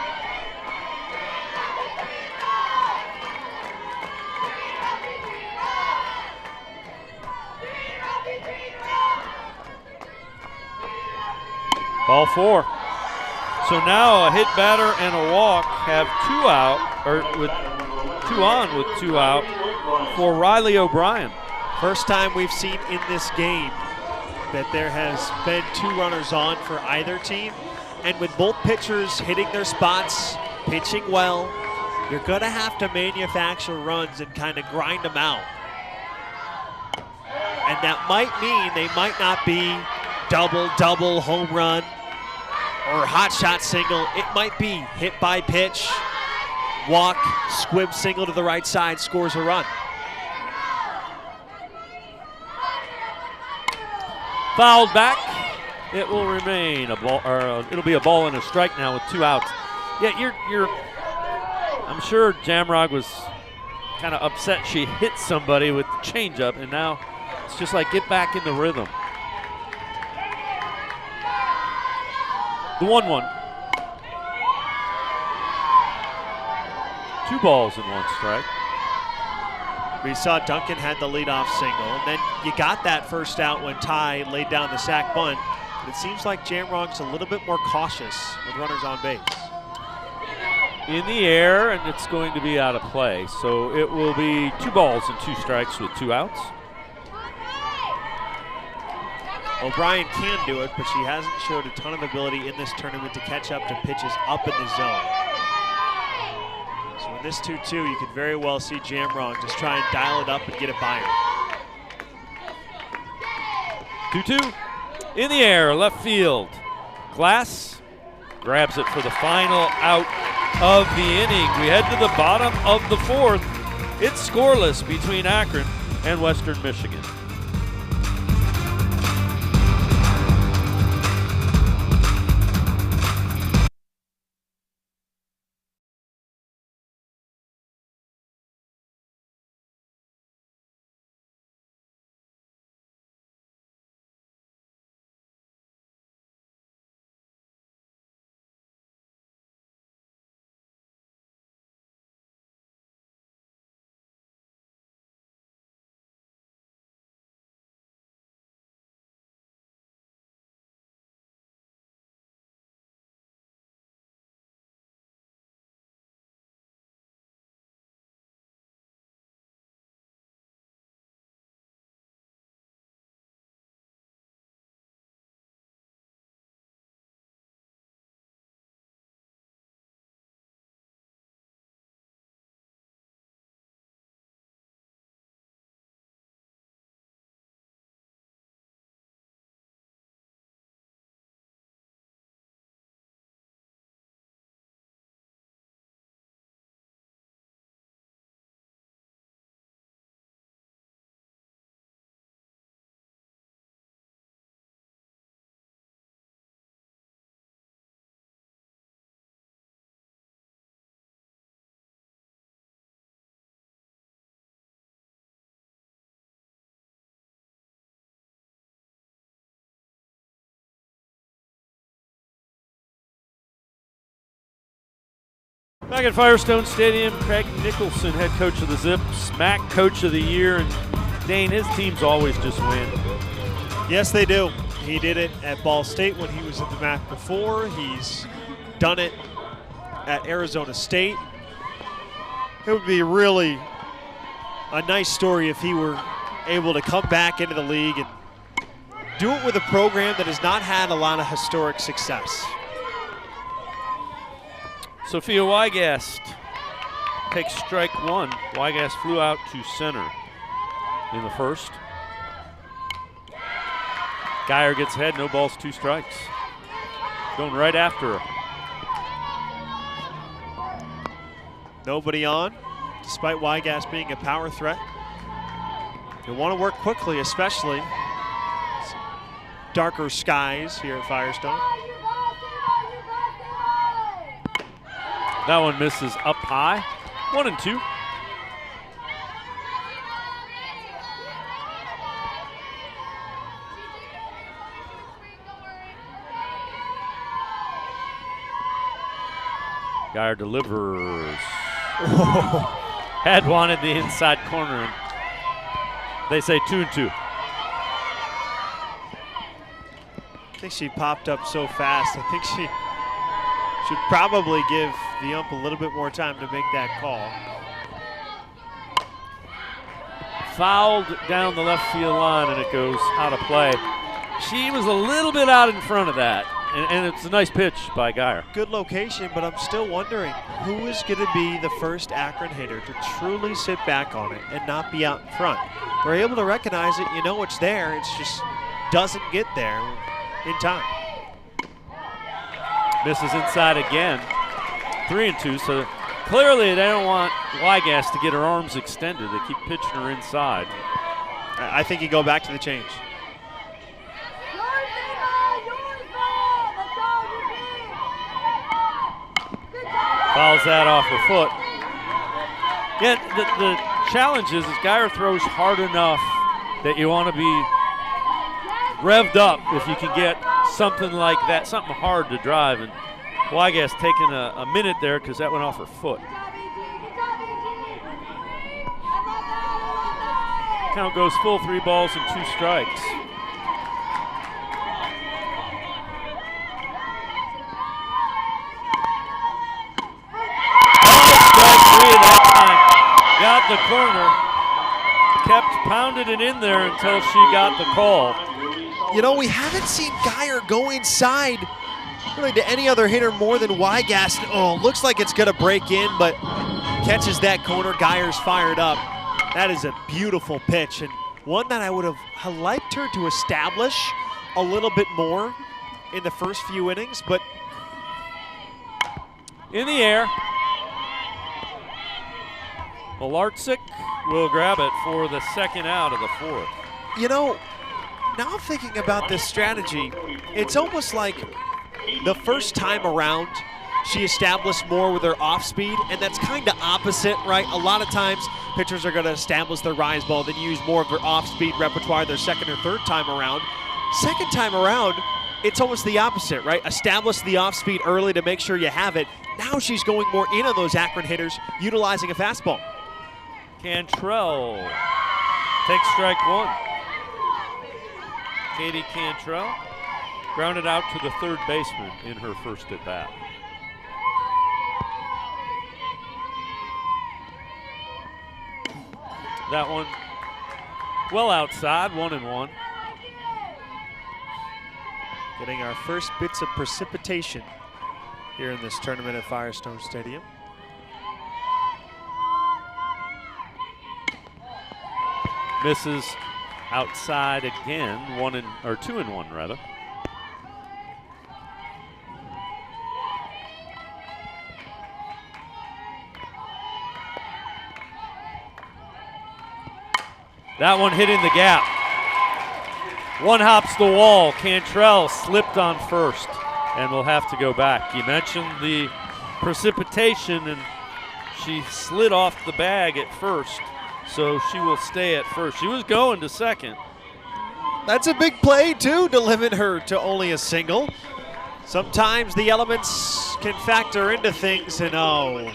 Ball 4. So now a hit batter and a walk have 2 out, or with 2 on with 2 out for Riley O'Brien. First time we've seen in this game that there has been 2 runners on for either team. And with both pitchers hitting their spots, pitching well, you're going to have to manufacture runs and kind of grind them out. And that might mean they might not be double, home run, or hot shot single. It might be hit by pitch, walk, squib single to the right side, scores a run. Fouled back. It will remain a ball, or it'll be a ball and a strike now with 2 outs. Yeah, I'm sure Jamrog was kind of upset she hit somebody with the changeup, and now it's just like get back in the rhythm. The 1-1. 2 balls and 1 strike. We saw Duncan had the leadoff single, and then you got that first out when Ty laid down the sac bunt. But it seems like Jamrog's a little bit more cautious with runners on base. In the air, and it's going to be out of play. So it will be 2 balls and 2 strikes with 2 outs. O'Brien can do it, but she hasn't showed a ton of ability in this tournament to catch up to pitches up in the zone. So in this 2-2, you could very well see Jamrog just try and dial it up and get it by her. 2-2 in the air, left field. Glass grabs it for the final out of the inning. We head to the bottom of the 4th. It's scoreless between Akron and Western Michigan. Back at Firestone Stadium, Craig Nicholson, head coach of the Zips, MAC coach of the year, and Dane, his teams always just win. Yes, they do. He did it at Ball State when he was at the MAC before. He's done it at Arizona State. It would be really a nice story if he were able to come back into the league and do it with a program that has not had a lot of historic success. Sophia Weigast takes strike one. Weigast flew out to center in the first. Geyer gets ahead, no balls, 2 strikes. Going right after her. Nobody on, despite Weigast being a power threat. They want to work quickly, especially some darker skies here at Firestone. That one misses up high. 1-2. Geyer delivers. Had wanted the inside corner, and they say 2-2. I think she popped up so fast. I think she should probably give the ump a little bit more time to make that call. Fouled down the left field line, and it goes out of play. She was a little bit out in front of that, and it's a nice pitch by Geyer. Good location, but I'm still wondering who is going to be the first Akron hitter to truly sit back on it and not be out in front. We're able to recognize it, you know it's there, it's just doesn't get there in time. Misses inside again. 3-2, so clearly they don't want Weigast to get her arms extended. They keep pitching her inside. I think you go back to the change. Fouls that off her foot. Yeah, the challenge is Geyer throws hard enough that you want to be revved up if you can get something like that, something hard to drive. And Weigast taking a minute there because that went off her foot. Count goes full, 3 balls and 2 strikes. Got the corner, kept pounding it in there until she got the call. You know, we haven't seen Geyer go inside really to any other hitter more than Weigast. Oh, looks like it's going to break in, but catches that corner. Geyer's fired up. That is a beautiful pitch, and one that I would have liked her to establish a little bit more in the first few innings, but in the air. Olarczyk will grab it for the second out of the fourth. You know, now I'm thinking about this strategy. It's almost like the first time around, she established more with her off speed, and that's kind of opposite, right? A lot of times, pitchers are going to establish their rise ball, then use more of their off speed repertoire their second or third time around. Second time around, it's almost the opposite, right? Establish the off speed early to make sure you have it. Now she's going more in on those Akron hitters, utilizing a fastball. Cantrell takes strike one. Katie Cantrell grounded out to the third baseman in her first at bat. That one well outside, 1-1. Getting our first bits of precipitation here in this tournament at Firestone Stadium. Misses outside again, 2-1 rather. That one hitting the gap. One hops the wall. Cantrell slipped on first and will have to go back. You mentioned the precipitation, and she slid off the bag at first, so she will stay at first. She was going to second. That's a big play, too, to limit her to only a single. Sometimes the elements can factor into things, and oh,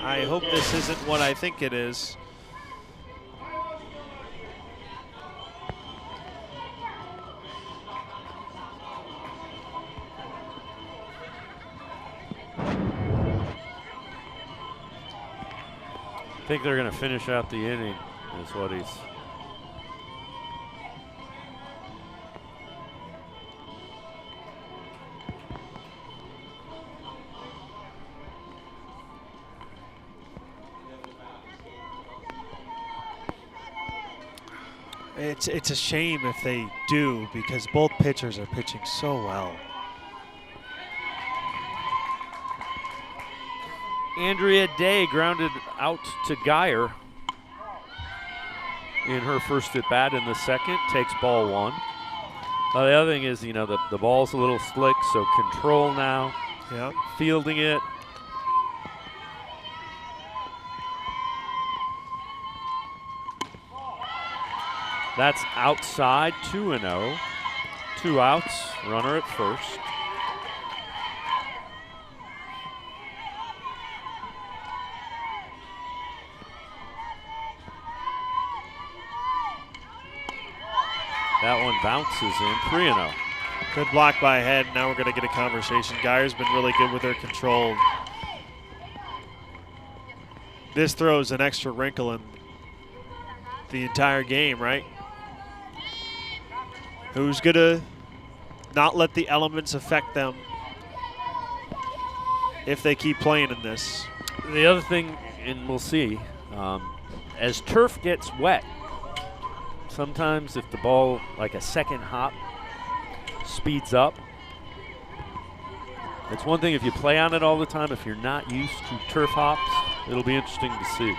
I hope this isn't what I think it is. I think they're going to finish out the inning, is what he's. It's a shame if they do, because both pitchers are pitching so well. Andrea Day grounded out to Geyer in her first at bat in the second, takes ball one. The other thing is, you know, the ball's a little slick, so control now. Yeah. Fielding it. That's outside, 2-0. 2 outs, runner at first. That one bounces in, 3-0. Good block by Head. Now we're going to get a conversation. Geyer's been really good with her control. This throws an extra wrinkle in the entire game, right? Who's going to not let the elements affect them if they keep playing in this? The other thing, and we'll see, as turf gets wet, sometimes if the ball, like a second hop, speeds up. It's one thing if you play on it all the time. If you're not used to turf hops, it'll be interesting to see.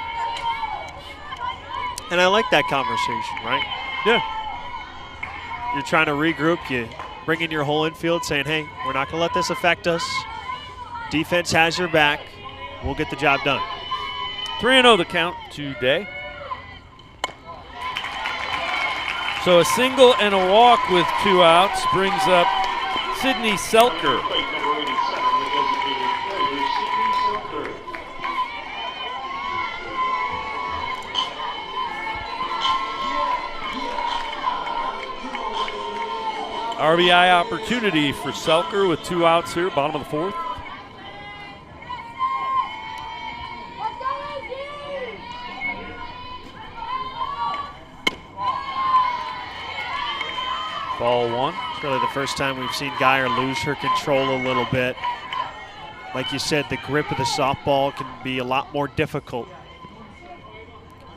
And I like that conversation, right? Yeah. You're trying to regroup. You bring in your whole infield saying, hey, we're not going to let this affect us. Defense has your back. We'll get the job done. 3-0 the count today. So a single and a walk with 2 outs brings up Sydney Selker. RBI opportunity for Selker with 2 outs here, bottom of the fourth. Ball one. It's really the first time we've seen Geyer lose her control a little bit. Like you said, the grip of the softball can be a lot more difficult,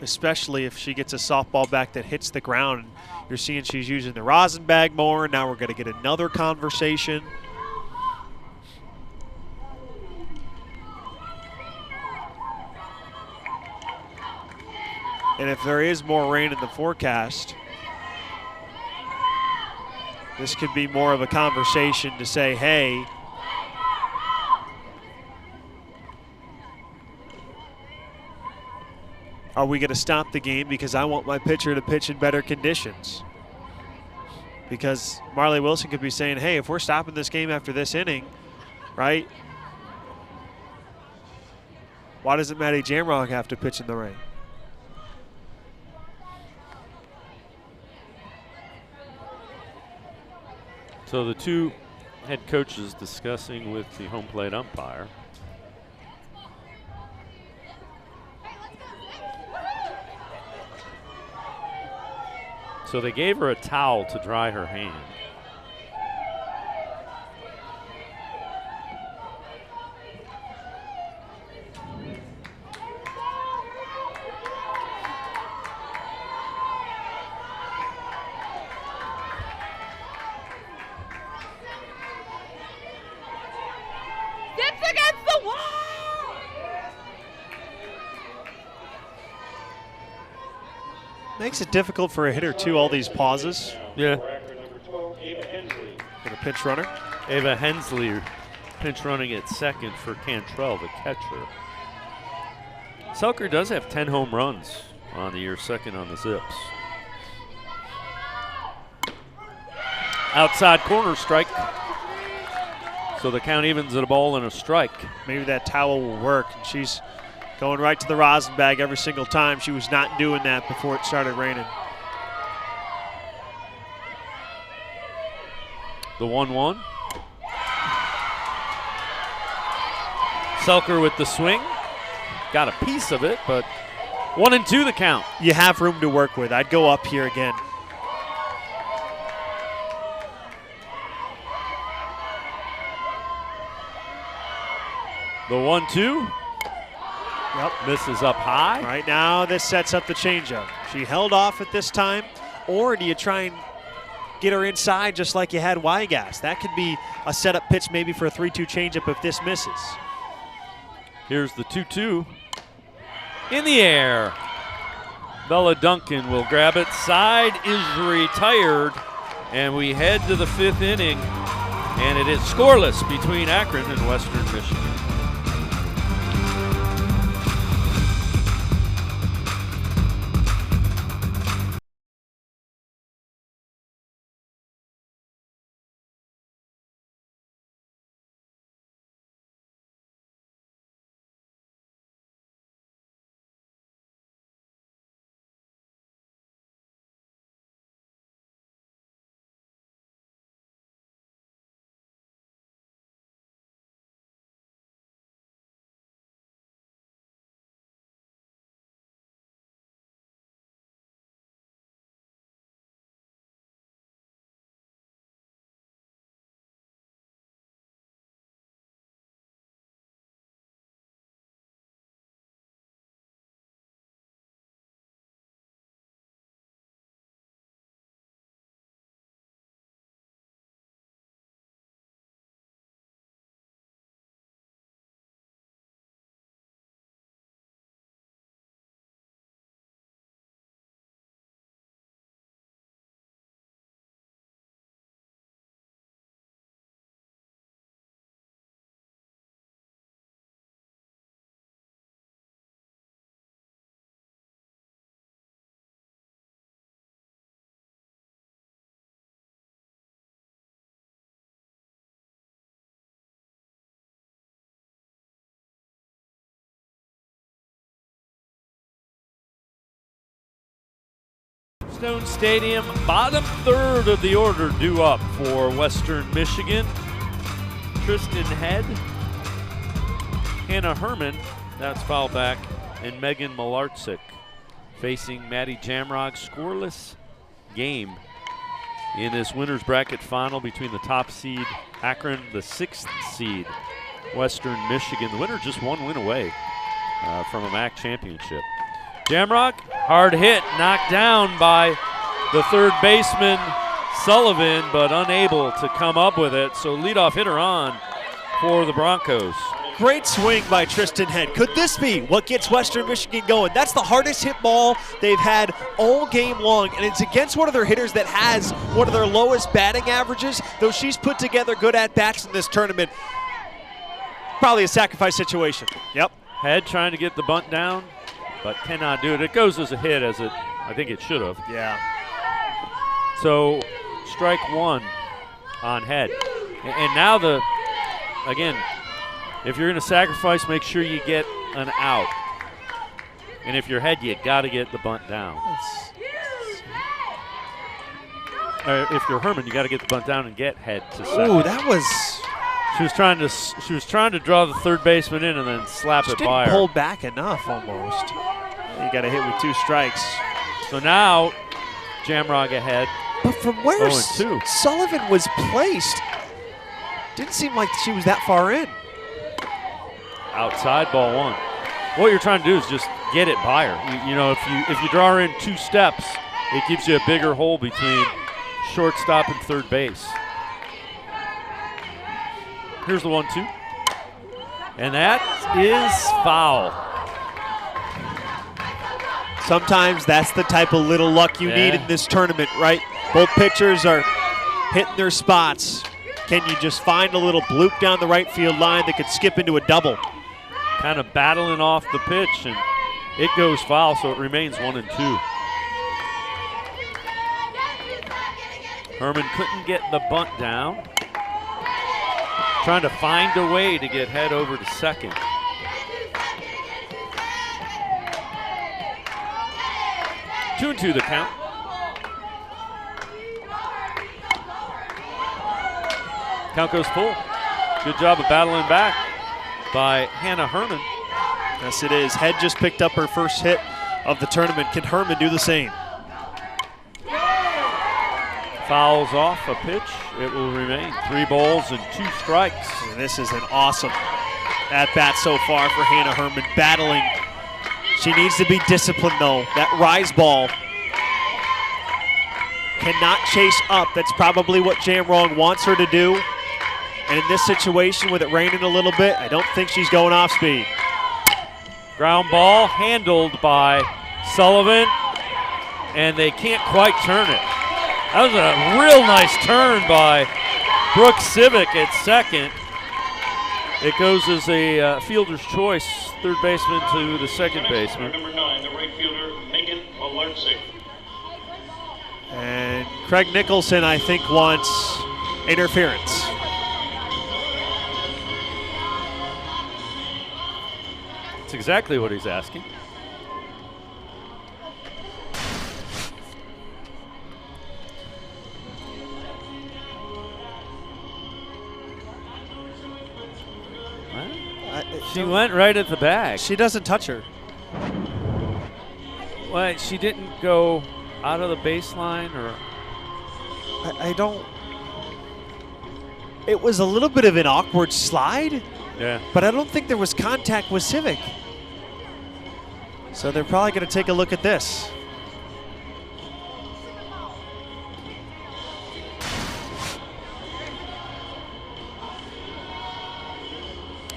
especially if she gets a softball back that hits the ground. You're seeing she's using the rosin bag more. Now we're going to get another conversation. And if there is more rain in the forecast, this could be more of a conversation to say, hey, are we going to stop the game because I want my pitcher to pitch in better conditions? Because Marley Wilson could be saying, hey, if we're stopping this game after this inning, right, why doesn't Maddie Jamrock have to pitch in the rain? So the two head coaches discussing with the home plate umpire. So they gave her a towel to dry her hand. Dips against the wall! Makes it difficult for a hitter too, all these pauses. Yeah. For the pinch runner. Ava Hensley pinch running at second for Cantrell, the catcher. Selker does have 10 home runs on the year, second on the Zips. Outside corner strike. So the count evens at a ball and a strike. Maybe that towel will work. And she's going right to the rosin bag every single time. She was not doing that before it started raining. The 1-1. Selker with the swing. Got a piece of it, but 1-2 the count. You have room to work with. I'd go up here again. The 1-2. Yep. Misses up high. Right now, this sets up the changeup. She held off at this time, or do you try and get her inside just like you had Wygas? That could be a setup pitch maybe for a 3-2 changeup if this misses. Here's the 2-2. In the air. Bella Duncan will grab it. Side is retired, and we head to the 5th inning, and it is scoreless between Akron and Western Michigan. Stone Stadium, bottom third of the order due up for Western Michigan. Tristan Head, Hannah Herman, that's foul back, and Megan Malarczyk facing Maddie Jamrock. Scoreless game in this winner's bracket final between the top seed Akron, the 6th seed Western Michigan. The winner just one win away from a MAC championship. Jamrock, hard hit, knocked down by the third baseman Sullivan, but unable to come up with it. So leadoff hitter on for the Broncos. Great swing by Tristan Head. Could this be what gets Western Michigan going? That's the hardest hit ball they've had all game long, and it's against one of their hitters that has one of their lowest batting averages, though she's put together good at-bats in this tournament. Probably a sacrifice situation. Yep. Head trying to get the bunt down, but cannot do it. It goes as a hit, as I think it should have. Yeah. So strike one on Head. And now again, if you're going to sacrifice, make sure you get an out. And if you're Head, you got to get the bunt down. If you're Herman, you got to get the bunt down and get Head to second. Ooh, that was. She was trying to draw the third baseman in and then slap it by her. Pull back enough almost. You got to hit with 2 strikes. So now Jamrog ahead. But from where 0-2. Sullivan was placed, didn't seem like she was that far in. Outside, ball 1. What you're trying to do is just get it by her. You know, if you draw her in 2 steps, it gives you a bigger hole between shortstop and third base. Here's the 1-2. And that is foul. Sometimes that's the type of little luck you need in this tournament, right? Both pitchers are hitting their spots. Can you just find a little bloop down the right field line that could skip into a double? Kind of battling off the pitch, and it goes foul, so it remains 1-2. Herman couldn't get the bunt down. Trying to find a way to get Head over to second. Two and 2 the count. Count goes full. Good job of battling back by Hannah Herman. Yes, it is. Head just picked up her first hit of the tournament. Can Herman do the same? Fouls off a pitch. It will remain 3 balls and 2 strikes. And this is an awesome at-bat so far for Hannah Herman, battling. She needs to be disciplined, though. That rise ball cannot chase up. That's probably what Jamrong wants her to do. And in this situation, with it raining a little bit, I don't think she's going off speed. Ground ball handled by Sullivan, and they can't quite turn it. That was a real nice turn by Brooke Civic at second. It goes as a fielder's choice, third baseman to the second baseman. Number 9, the right fielder, Megan Malarczyk. And Craig Nicholson, I think, wants interference. That's exactly what he's asking. She went right at the bag. She doesn't touch her. Well, she didn't go out of the baseline, or I don't. It was a little bit of an awkward slide. Yeah. But I don't think there was contact with Civic. So they're probably going to take a look at this.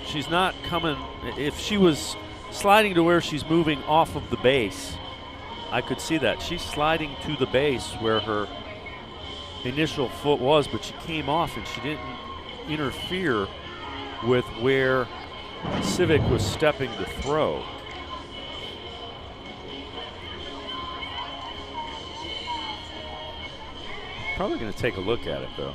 She's not coming. If she was sliding to where she's moving off of the base, I could see that. She's sliding to the base where her initial foot was, but she came off and she didn't interfere with where Civic was stepping to throw. Probably going to take a look at it, though.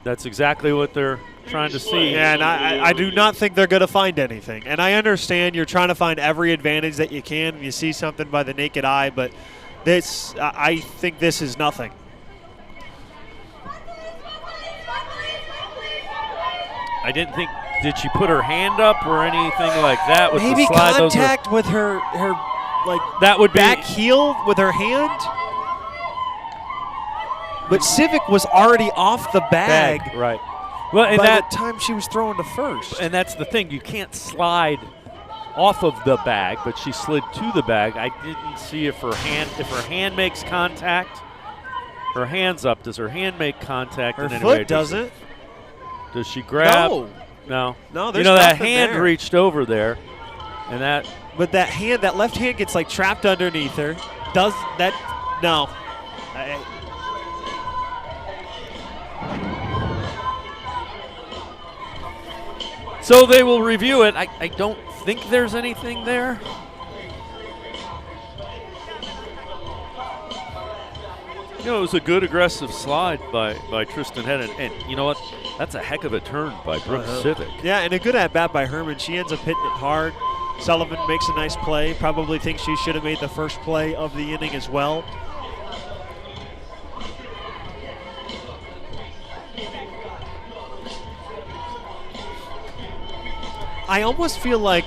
That's exactly what they're trying to see. Yeah, and I do not think they're going to find anything. And I understand you're trying to find every advantage that you can and you see something by the naked eye, but this, I think this is nothing. I didn't think, did she put her hand up or anything like that with maybe the slide? contact with her like that would back be heel with her hand. But Civic was already off the bag, right? Well, and by that the time she was throwing to first. And that's the thing, you can't slide off of the bag, but she slid to the bag. I didn't see if her hand makes contact, her hand's up. Does her hand make contact Her in any foot way? doesn't. Does she grab? No. No, There's that nothing hand there. reached over there, and that. But that hand, that left hand gets like trapped underneath her. Does that? No. So they will review it. I don't think there's anything there. You know, it was a good aggressive slide by Tristan Head, and you know what? That's a heck of a turn by Brooke Civic. Yeah, and a good at-bat by Herman. She ends up hitting it hard. Sullivan makes a nice play. Probably thinks she should have made the first play of the inning as well. I almost feel like,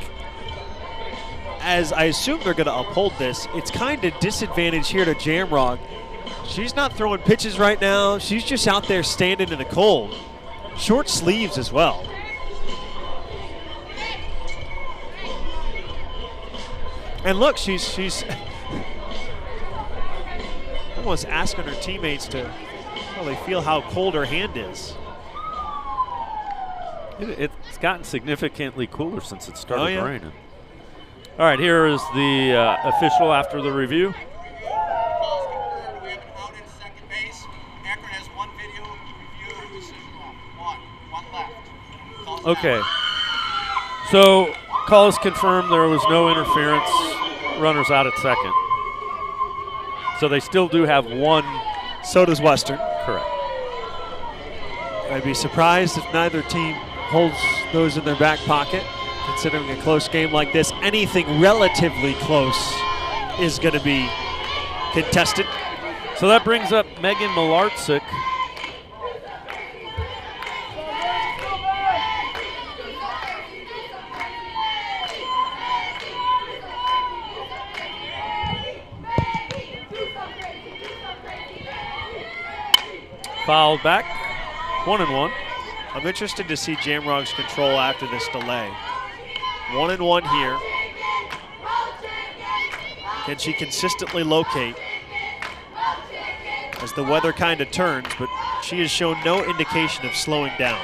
as I assume they're going to uphold this, it's kind of disadvantage here to Jamrock. She's not throwing pitches right now. She's just out there standing in the cold. Short sleeves as well. And look, she's almost asking her teammates to really feel how cold her hand is. It's gotten significantly cooler since it started yeah. raining. All right, here is the official after the review. We have an out at second base. Akron has one video review and decision left. One left. Call it Okay. out. So, call is confirmed. There was no interference. Runners out at second. So they still do have one. So does Western. Correct. I'd be surprised if neither team holds those in their back pocket, considering a close game like this. Anything relatively close is going to be contested. So that brings up Megan Malarczyk. Fouled back, 1-1. I'm interested to see Jamrock's control after this delay. 1-1 here. Can she consistently locate as the weather kind of turns, but she has shown no indication of slowing down.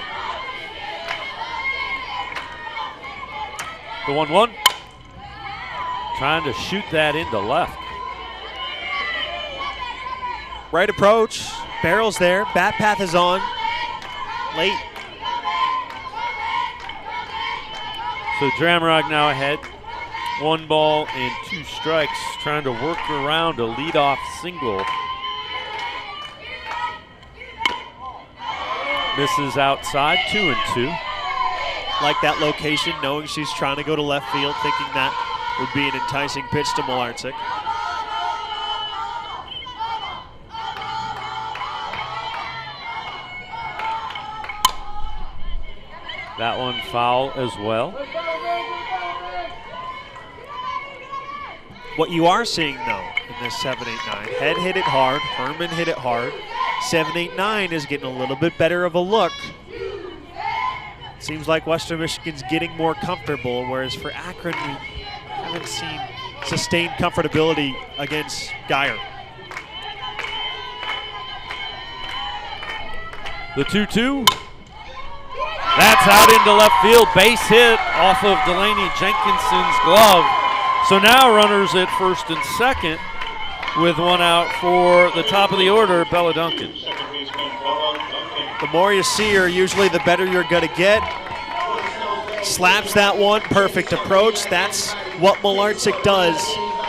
The 1-1. Trying to shoot that into left. Right approach, barrel's there, bat path is on, late. So Jamrock now ahead. 1 ball and 2 strikes, trying to work around a leadoff single. Misses outside, 2-2. Like that location, knowing she's trying to go to left field, thinking that would be an enticing pitch to Malarczyk. That one foul as well. What you are seeing, though, in this 7-8-9, Head hit it hard, Herman hit it hard. 7-8-9 is getting a little bit better of a look. Seems like Western Michigan's getting more comfortable, whereas for Akron, we haven't seen sustained comfortability against Geyer. The 2-2. That's out into left field. Base hit off of Delaney Jenkinson's glove. So now runners at first and second with 1 out for the top of the order, Bella Duncan. Second baseman Bella Duncan. The more you see her, usually the better you're going to get. Slaps that one, perfect approach. That's what Malarczyk does.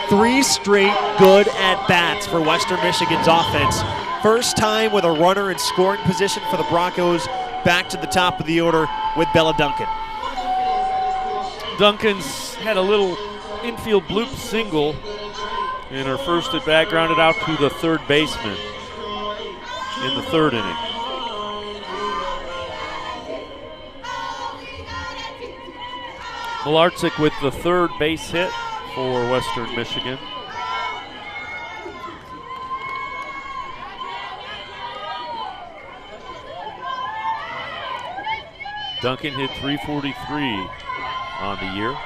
3 straight good at-bats for Western Michigan's offense. First time with a runner in scoring position for the Broncos, back to the top of the order with Bella Duncan. Duncan's had a little infield bloop single in her first at bat, grounded out to the third baseman in the 3rd inning. Malarczyk with the 3rd base hit for Western Michigan. Duncan hit .343 on the year.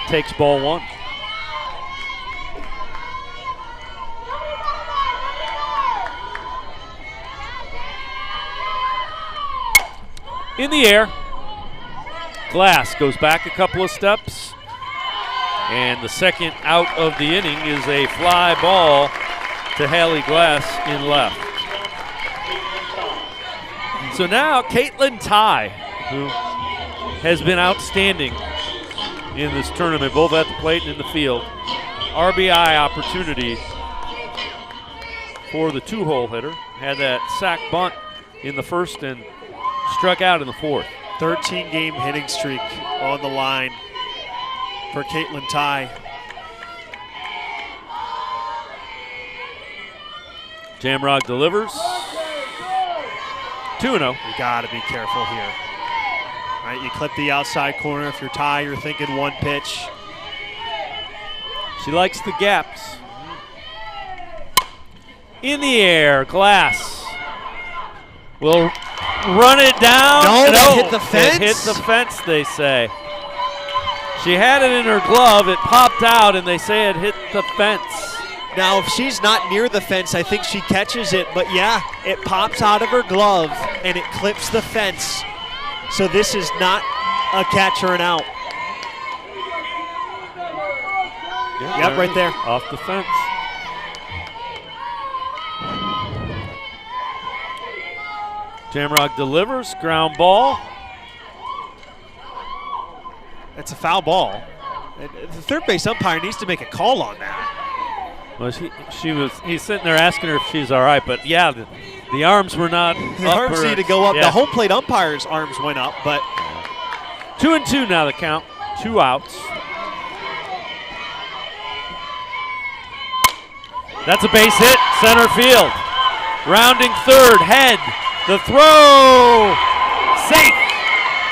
Takes ball 1. In the air. Glass goes back a couple of steps. And the second out of the inning is a fly ball to Hallie Glass in left. So now Caitlin Ty, who has been outstanding in this tournament, both at the plate and in the field. RBI opportunity for the two-hole hitter. Had that sac bunt in the first and struck out in the fourth. 13-game hitting streak on the line for Caitlin Ty. Jamrog delivers. 2-0. You got to be careful here. Right, you clip the outside corner. If you're Ty, you're thinking one pitch. She likes the gaps. In the air, Glass will run it down. No, that hit the fence? It hit the fence, they say. She had it in her glove, it popped out, and they say it hit the fence. Now, if she's not near the fence, I think she catches it. But yeah, it pops out of her glove, and it clips the fence. So this is not a catch or an out. Yep, right there. Off the fence. Jamrog delivers, ground ball. It's a foul ball. The third base umpire needs to make a call on that. Well, he's sitting there asking her if she's all right, but yeah, the arms were not The up. arms need to go up. Yeah. The home plate umpire's arms went up, but 2-2 now the count, 2 outs. That's a base hit, center field. Rounding third, head, the throw, safe.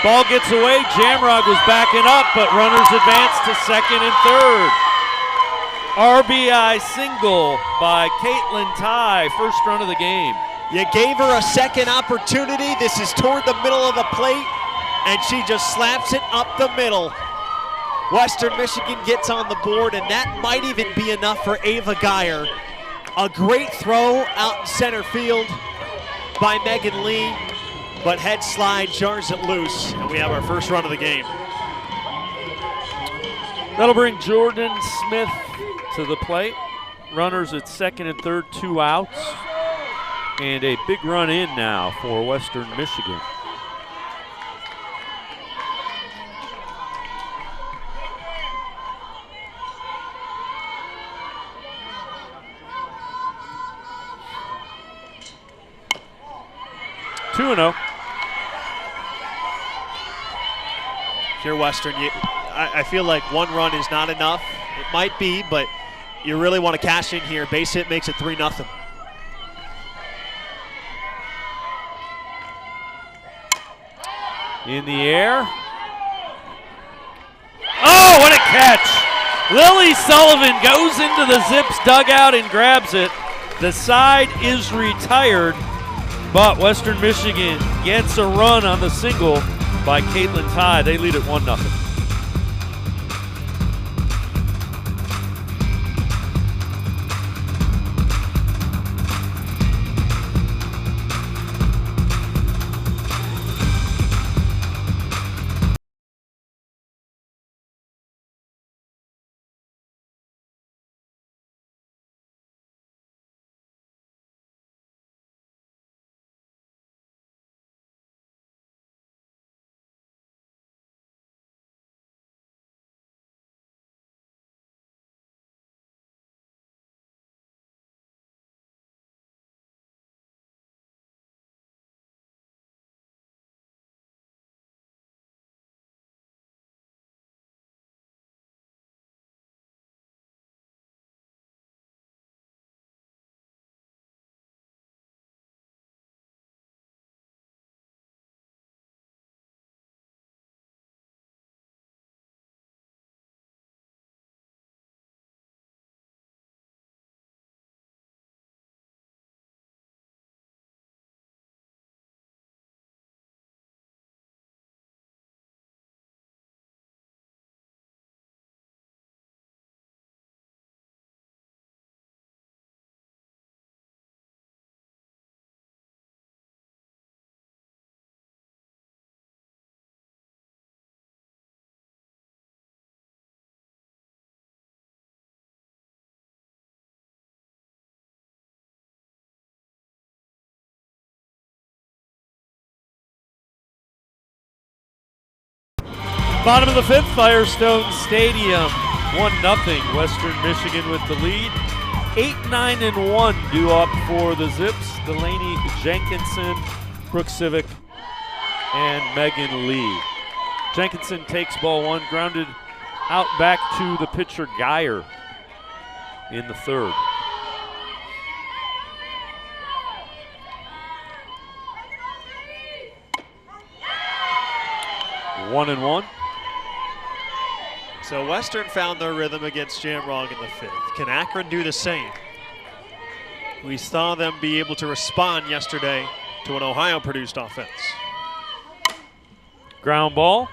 Ball gets away, Jamrog was backing up, but runners advance to second and third. RBI single by Caitlin Ty, first run of the game. you gave her a second opportunity. This is toward the middle of the plate, and she just slaps it up the middle. Western Michigan gets on the board, and that might even be enough for Ava Geyer. A great throw out in center field by Megan Lee, but head slide jars it loose, and we have our first run of the game. That'll bring Jordan Smith to the plate. Runners at second and third, 2 outs. And a big run in now for Western Michigan. Two and 0. Here, Western, I feel like one run is not enough. It might be, but you really want to cash in here. Base hit makes it 3-0. In the air. Oh, what a catch! Lily Sullivan goes into the Zips dugout and grabs it. The side is retired, but Western Michigan gets a run on the single by Caitlin Ty. They lead at 1-0. Bottom of the fifth, Firestone Stadium. 1-0, Western Michigan with the lead. 8-9-1 due up for the Zips. Delaney Jenkinson, Brooke Civic, and Megan Lee. Jenkinson takes ball one, grounded out back to the pitcher Geyer in the third. One and one. So Western found their rhythm against Jamrog in the fifth. Can Akron do the same? We saw them be able to respond yesterday to an Ohio-produced offense. Ground ball.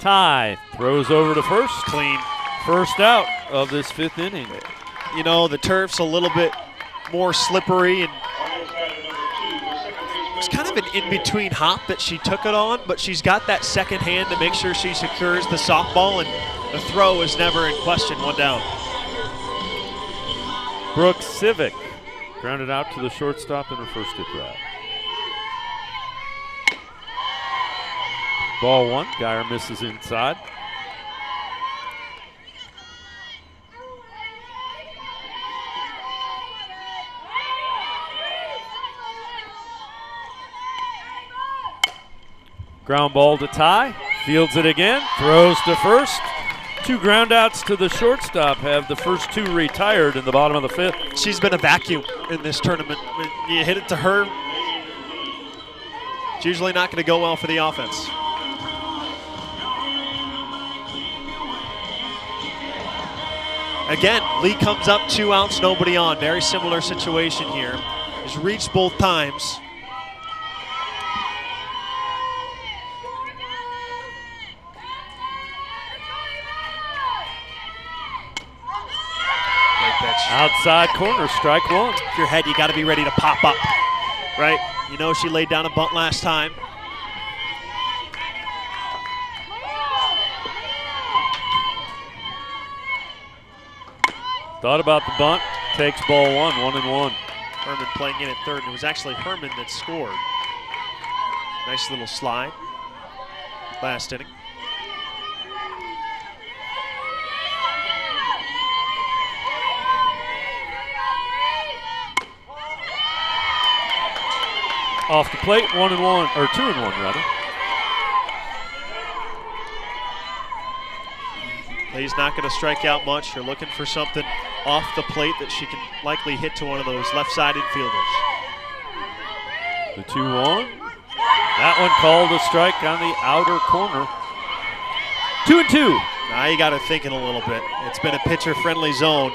Ty throws over to first. Clean. First out of this fifth inning. You know, the turf's a little bit more slippery, and it's kind of an in-between hop that she took it on, but she's got that second hand to make sure she secures the softball, and the throw is never in question. One down. Brooke Civic grounded out to the shortstop in her first at bat. Ball one. Geyer misses inside. Ground ball to Ty. Fields it again. Throws to first. Two groundouts to the shortstop have the first two retired in the bottom of the fifth. She's been a vacuum in this tournament. When you hit it to her, it's usually not going to go well for the offense. Again, Lee comes up 2 outs, nobody on. Very similar situation here. Has reached both times. Great pitch. Outside corner, strike one. If you're ahead, you got to be ready to pop up, right? You know she laid down a bunt last time. Thought about the bunt, takes ball one, 1-1. Herman playing in at third, and it was actually Herman that scored. Nice little slide last inning. Off the plate, 1-1, or 2-1 rather. Lee's not going to strike out much. You're looking for something off the plate that she can likely hit to one of those left-side infielders. The 2-1. That one called a strike on the outer corner. 2-2. Now you got to think it a little bit. It's been a pitcher-friendly zone.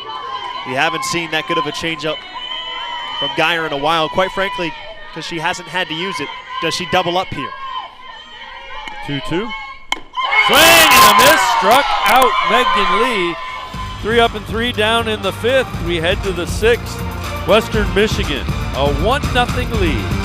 We haven't seen that good of a changeup from Geyer in a while. Quite frankly, because she hasn't had to use it. Does she double up here? 2-2. Swing and a miss, struck out Megan Lee. 3 up and 3 down in the fifth. We head to the sixth. Western Michigan, a 1-0 lead.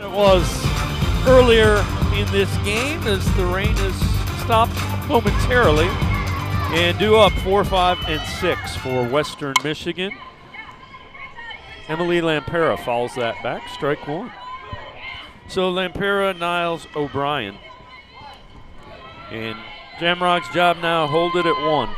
It was earlier in this game as the rain has stopped momentarily, and due up 4, 5, and 6 for Western Michigan. Emily Lampera fouls that back, strike one. So Lampera, Niles, O'Brien. And Jamrock's job now, hold it at 1.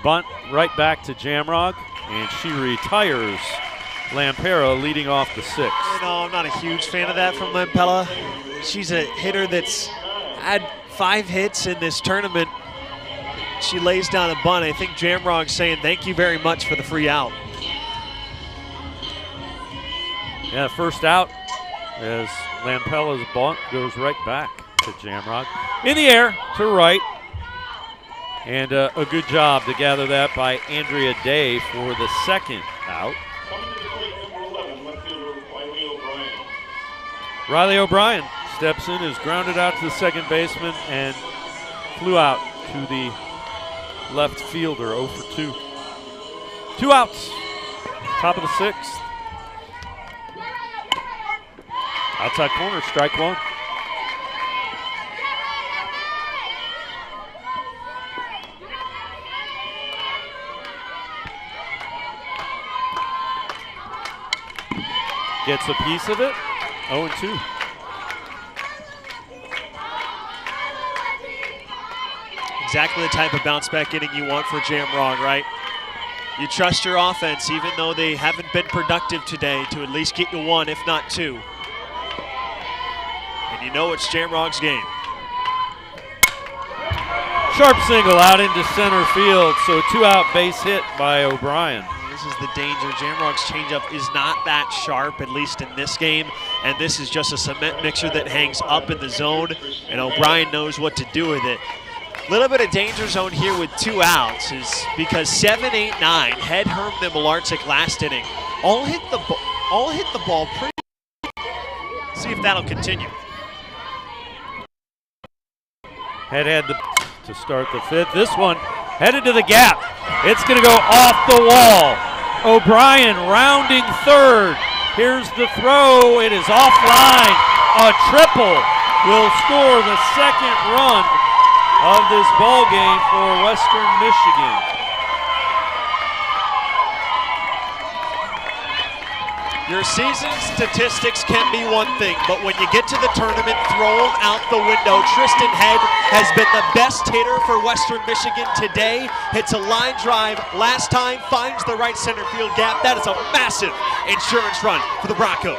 Bunt right back to Jamrock, and she retires Lampera, leading off the 6th. You know, I'm not a huge fan of that from Lampella. She's a hitter that's had 5 hits in this tournament. She lays down a bunt. I think Jamrock's saying thank you very much for the free out. Yeah, first out as Lampella's bunt goes right back to Jamrock. In the air to right. And a good job to gather that by Andrea Day for the 2nd out. Riley O'Brien steps in, is grounded out to the second baseman, and flew out to the left fielder, 0 for 2. 2 outs, top of the 6th. Outside corner, strike 1. Gets a piece of it, 0-2. Exactly the type of bounce back inning you want for Jamrock, right? You trust your offense, even though they haven't been productive today, to at least get you 1, if not 2. And you know it's Jamrock's game. Sharp single out into center field, so a 2-out base hit by O'Brien. This is the danger. Jamrock's changeup is not that sharp, at least in this game, and this is just a cement mixer that hangs up in the zone, and O'Brien knows what to do with it. A little bit of danger zone here with 2 outs is because 7, 8, 9, Head, Herm, and Malarczyk last inning all hit the ball pretty. See if that'll continue. Head had to start the 5th. This one headed to the gap. It's going to go off the wall. O'Brien rounding 3rd. Here's the throw. It is offline. A triple will score the 2nd run of this ball game for Western Michigan. Your season statistics can be one thing, but when you get to the tournament, throw them out the window. Tristan Head has been the best hitter for Western Michigan today. Hits a line drive last time, finds the right center field gap. That is a massive insurance run for the Broncos.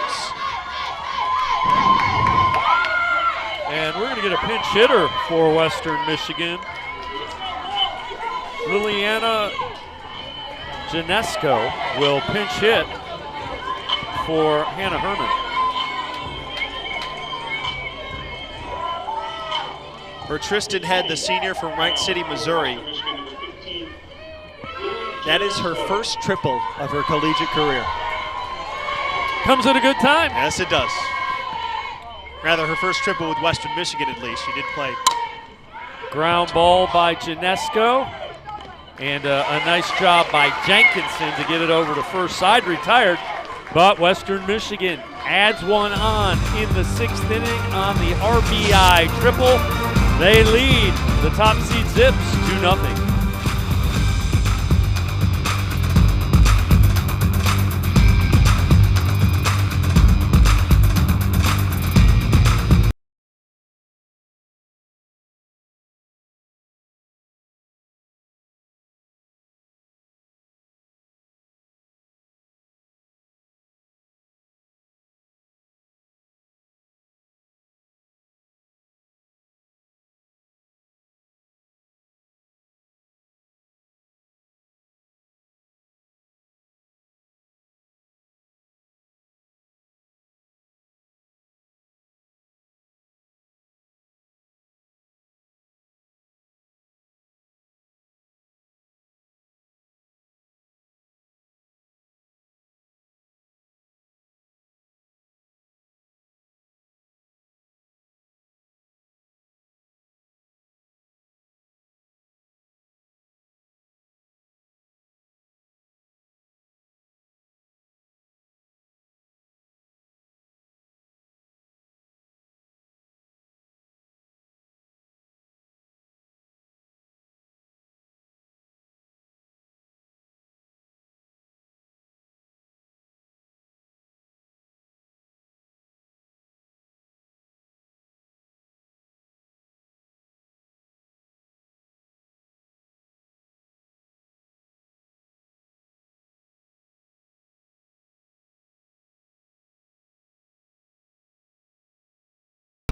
And we're going to get a pinch hitter for Western Michigan. Liliana Janesco will pinch hit for Hannah Herman. For Tristan Head, the senior from Wright City, Missouri, that is her first triple of her collegiate career. Comes at a good time. Yes, it does. Rather, her first triple with Western Michigan, at least. She did play. Ground ball by Janesco. And a nice job by Jenkinson to get it over to first side, retired. But Western Michigan adds one on in the 6th inning on the RBI triple. They lead the top seed Zips 2-0.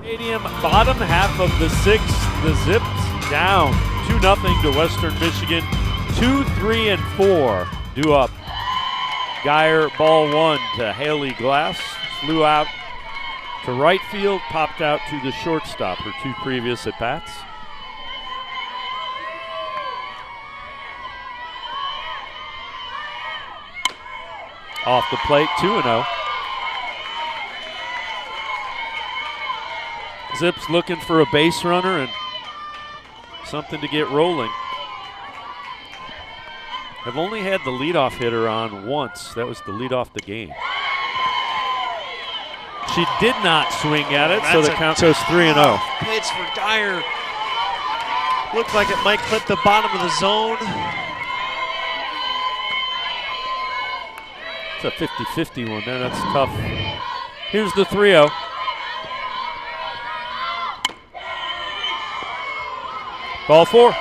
Stadium, bottom half of the sixth, the Zips down 2-0 to Western Michigan. 2, 3, and 4 due up. Geyer, ball one to Haley Glass, flew out to right field, popped out to the shortstop, her 2 previous at-bats. Off the plate, 2-0. Zips looking for a base runner and something to get rolling. Have only had the leadoff hitter on once. That was to lead off the game. She did not swing at it, so the count goes 3-0. Pitch for Geyer. Looked like it might clip the bottom of the zone. It's a 50-50 one there. That's tough. Here's the 3-0. Ball 4.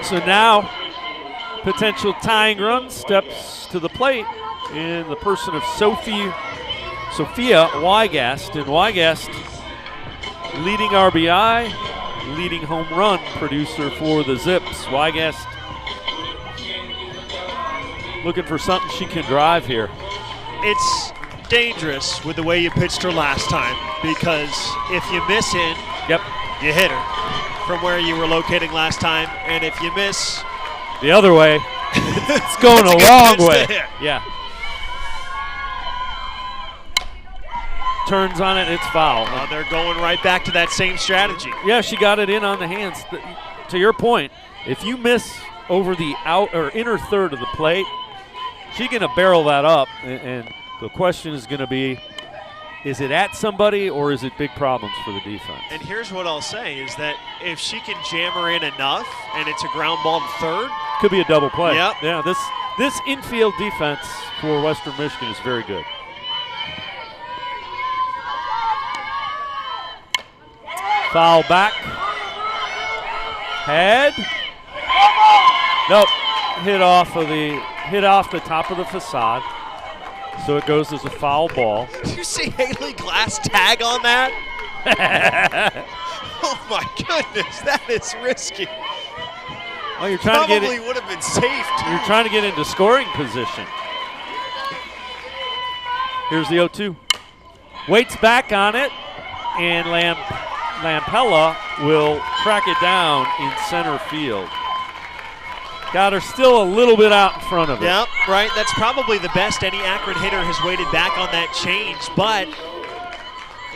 So now, potential tying run steps to the plate in the person of Sophia Weigast. And Weigast, leading RBI, leading home run producer for the Zips. Weigast looking for something she can drive here. It's dangerous with the way you pitched her last time, because if you miss in, you hit her from where you were locating last time, and if you miss the other way, it's going a long way. Yeah. Turns on it, it's foul. They're going right back to that same strategy. Yeah, she got it in on the hands. To your point, if you miss over the out or inner third of the plate, she's going to barrel that up, and the question is going to be, is it at somebody or is it big problems for the defense? And here's what I'll say is that if she can jam her in enough and it's a ground ball to third. Could be a double play. Yep. Yeah, this infield defense for Western Michigan is very good. Foul back. Head. Nope. Hit off the top of the facade. So it goes as a foul ball. Did you see Haley Glass tag on that? Oh my goodness, that is risky. Well, you're trying Probably to get it, would have been safe too. You're trying to get into scoring position. Here's the 0-2. Waits back on it, and Lampella will track it down in center field. Got her still a little bit out in front of it. Yep, right. That's probably the best any Akron hitter has waited back on that change, but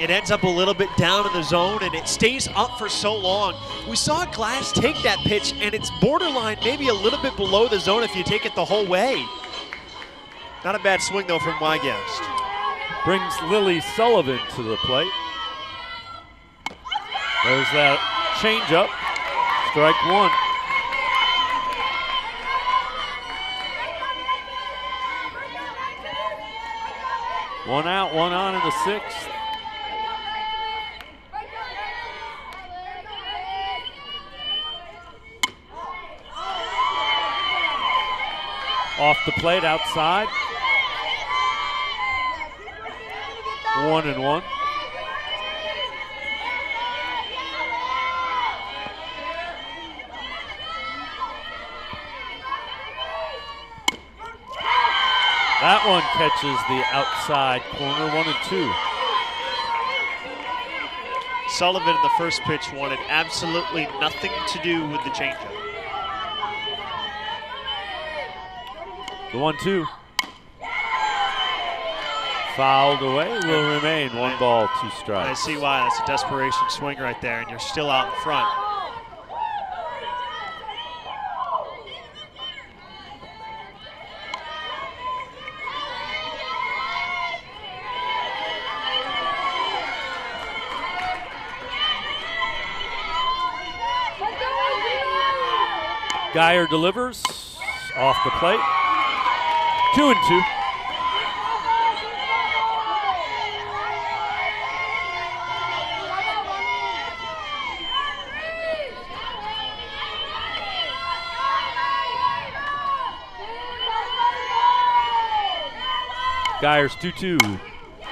it ends up a little bit down in the zone, and it stays up for so long. We saw Glass take that pitch, and it's borderline maybe a little bit below the zone if you take it the whole way. Not a bad swing, though, from Weigast. Brings Lily Sullivan to the plate. There's that changeup. Strike one. One out, one on in the sixth. Off the plate, outside. 1-1. That one catches the outside corner, 1-2. Sullivan in the first pitch wanted absolutely nothing to do with the changeup. The 1-2. Fouled away, will remain 1 ball, 2 strikes. I see why. That's a desperation swing right there, and you're still out in front. Geyer delivers off the plate. 2-2. Geyer's 2-2.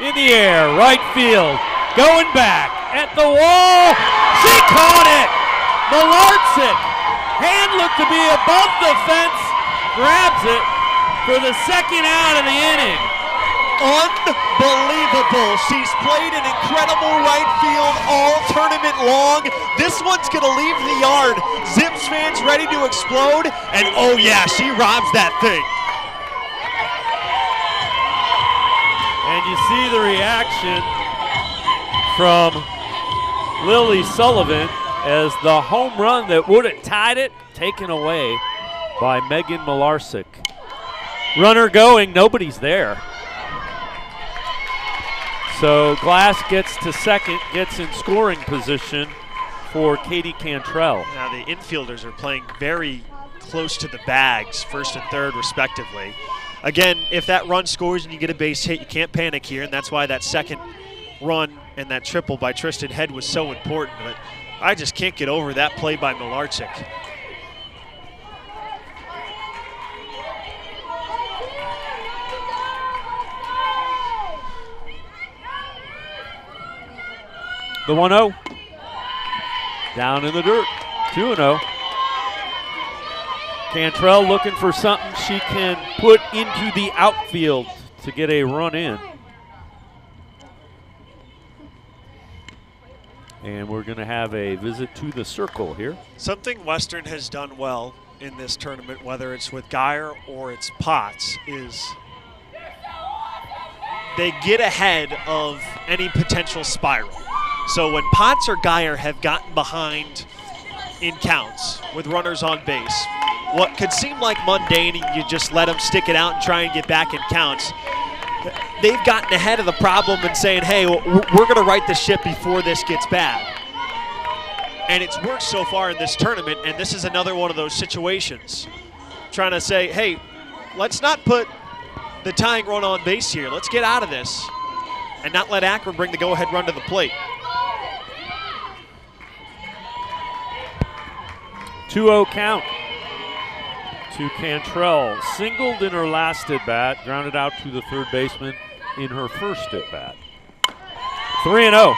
In the air, right field. Going back at the wall. She caught it. Malarczyk. Hand looked to be above the fence. Grabs it for the second out of the inning. Unbelievable. She's played an incredible right field all tournament long. This one's going to leave the yard. Zips fans ready to explode. And oh yeah, she robs that thing. And you see the reaction from Lily Sullivan as the home run that would have tied it, taken away by Megan Malarczyk. Runner going, nobody's there. So Glass gets to second, gets in scoring position for Katie Cantrell. Now the infielders are playing very close to the bags, first and third respectively. Again, if that run scores and you get a base hit, you can't panic here, and that's why that second run and that triple by Tristan Head was so important. But I just can't get over that play by Malarczyk. The 1-0. Down in the dirt. 2-0. Cantrell looking for something she can put into the outfield to get a run in. And we're going to have a visit to the circle here. Something Western has done well in this tournament, whether it's with Geyer or it's Potts, is they get ahead of any potential spiral. So when Potts or Geyer have gotten behind in counts with runners on base, what could seem like mundane and you just let them stick it out and try and get back in counts, they've gotten ahead of the problem and saying, hey, we're going to right the ship before this gets bad. And it's worked so far in this tournament, and this is another one of those situations. Trying to say, hey, let's not put the tying run on base here. Let's get out of this and not let Akron bring the go-ahead run to the plate. 2-0 count to Cantrell. Singled in her last at-bat, grounded out to the third baseman in her first at-bat. 3-0.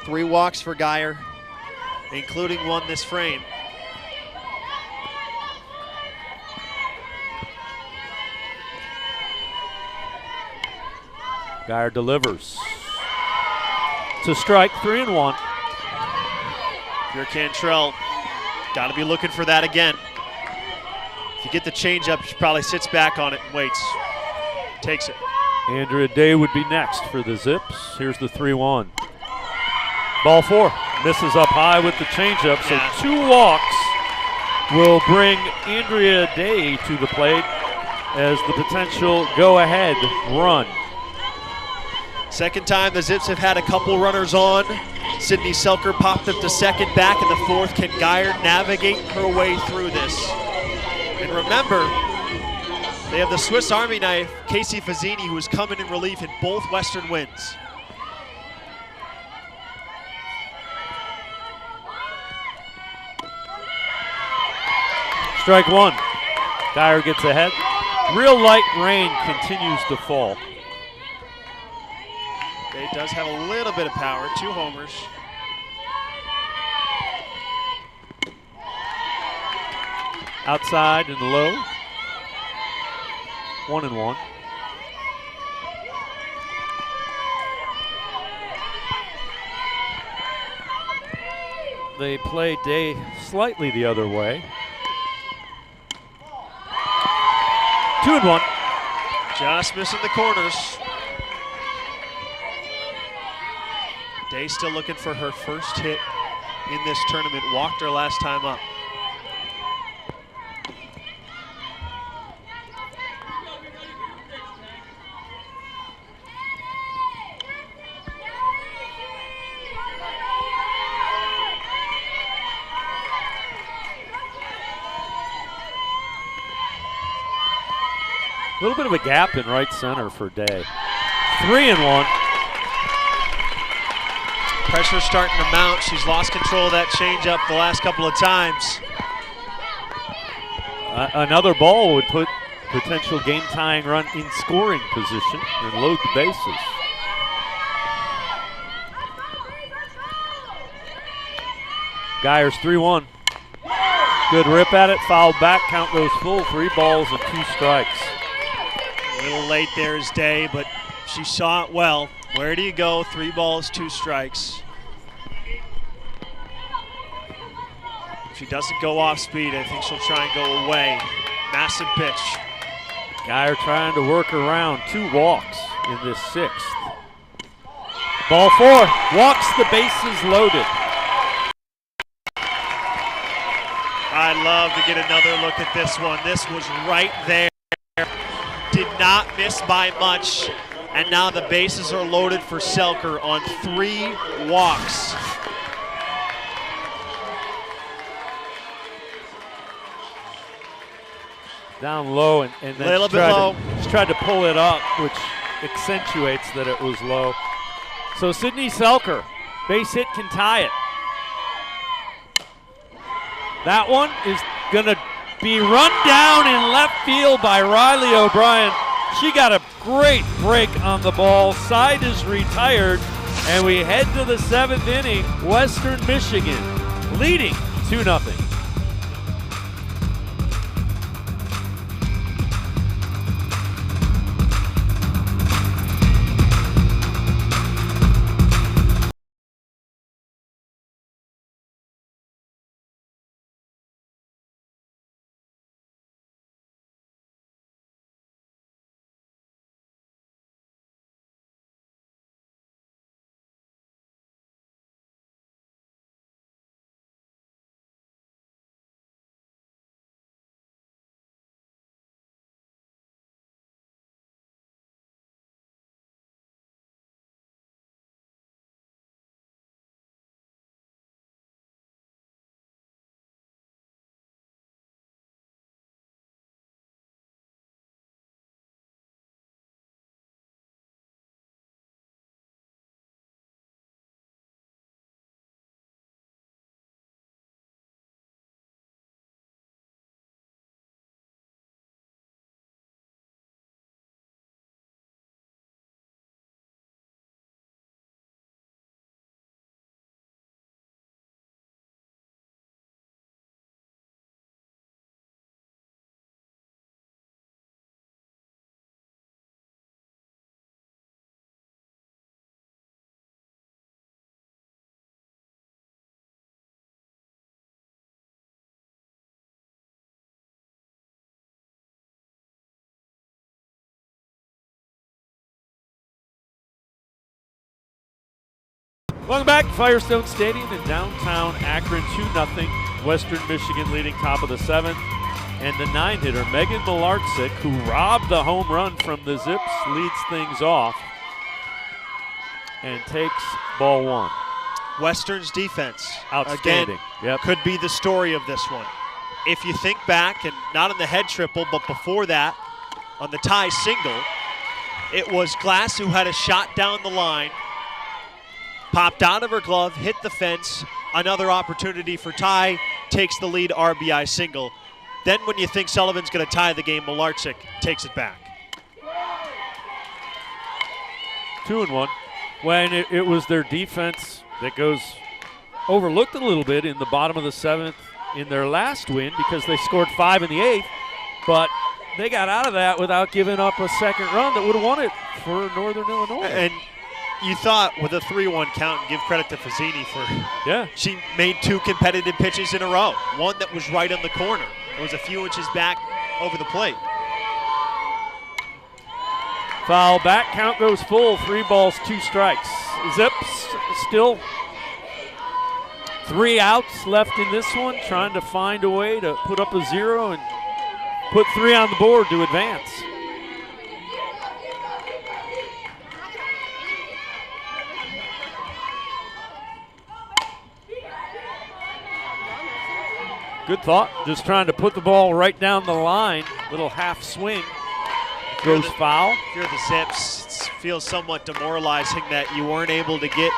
3 walks for Geyer, including one this frame. Geyer delivers. To strike, 3-1. If you're Cantrell, got to be looking for that again. If you get the changeup, she probably sits back on it and waits. Takes it. Andrea Day would be next for the Zips. Here's the 3-1. Ball 4. Misses up high with the changeup, so 2 walks will bring Andrea Day to the plate as the potential go-ahead run. Second time the Zips have had a couple runners on. Sydney Selker popped up to second, back in the fourth. Can Geyer navigate her way through this? And remember, they have the Swiss Army knife, Casey Fazzini, who has come in relief in both Western wins. Strike 1. Geyer gets ahead. Real light rain continues to fall. It does have a little bit of power, 2 homers. Outside and low. 1-1. They play Day slightly the other way. 2-1. Just missing the corners. Day still looking for her first hit in this tournament. Walked her last time up. A little bit of a gap in right center for Day. 3-1. Pressure starting to mount. She's lost control of that changeup the last couple of times. Another ball would put potential game-tying run in scoring position and load the bases. Geyers 3-1. Good rip at it, fouled back, count goes full, 3 balls and 2 strikes. A little late there is Day, but she saw it well. Where do you go? 3 balls, 2 strikes. If she doesn't go off speed, I think she'll try and go away. Massive pitch. Geyer trying to work around 2 walks in this 6th. Ball 4, walks, the bases loaded. I'd love to get another look at this one. This was right there. Did not miss by much. And now the bases are loaded for Selker on 3 walks. Down low and then little bit low. She tried to pull it up, which accentuates that it was low. So Sydney Selker, base hit can tie it. That one is going to be run down in left field by Riley O'Brien. She got a great break on the ball. Side is retired, and we head to the 7th inning. Western Michigan leading 2-0. Welcome back to Firestone Stadium in downtown Akron, 2-0. Western Michigan leading top of the 7th. And the 9-hitter, Megan Malarczyk, who robbed the home run from the Zips, leads things off and takes ball 1. Western's defense, outstanding. Again, could be the story of this one. If you think back, and not on the head triple, but before that, on the tie single, it was Glass who had a shot down the line, popped out of her glove, hit the fence, another opportunity for Ty, takes the lead RBI single. Then when you think Sullivan's going to tie the game, Malarczyk takes it back. 2-1. When it was their defense that goes overlooked a little bit in the bottom of the 7th in their last win because they scored 5 in the 8th, but they got out of that without giving up a second run that would have won it for Northern Illinois. And you thought with a 3-1 count, and give credit to Fazzini for, she made 2 competitive pitches in a row. One that was right on the corner. It was a few inches back over the plate. Foul back, count goes full, 3 balls, 2 strikes. Zips still 3 outs left in this one, trying to find a way to put up a 0 and put 3 on the board to advance. Good thought, just trying to put the ball right down the line. Little half swing, goes foul. If you're the Zips, it feels somewhat demoralizing that you weren't able to get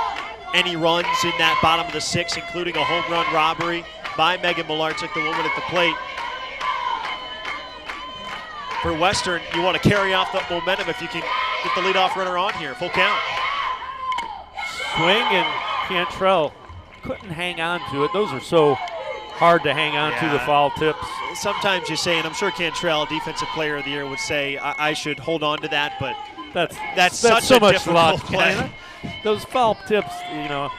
any runs in that bottom of the 6th, including a home run robbery by Megan Malarczyk, the woman at the plate. for Western, you want to carry off the momentum if you can get the leadoff runner on here. Full count. Swing, and Cantrell couldn't hang on to it. Those are so hard to hang on to, the foul tips. Sometimes you say, and I'm sure Cantrell, Defensive Player of the Year, would say, I should hold on to that, but that's such so a much difficult luck. play. Those foul tips, you know,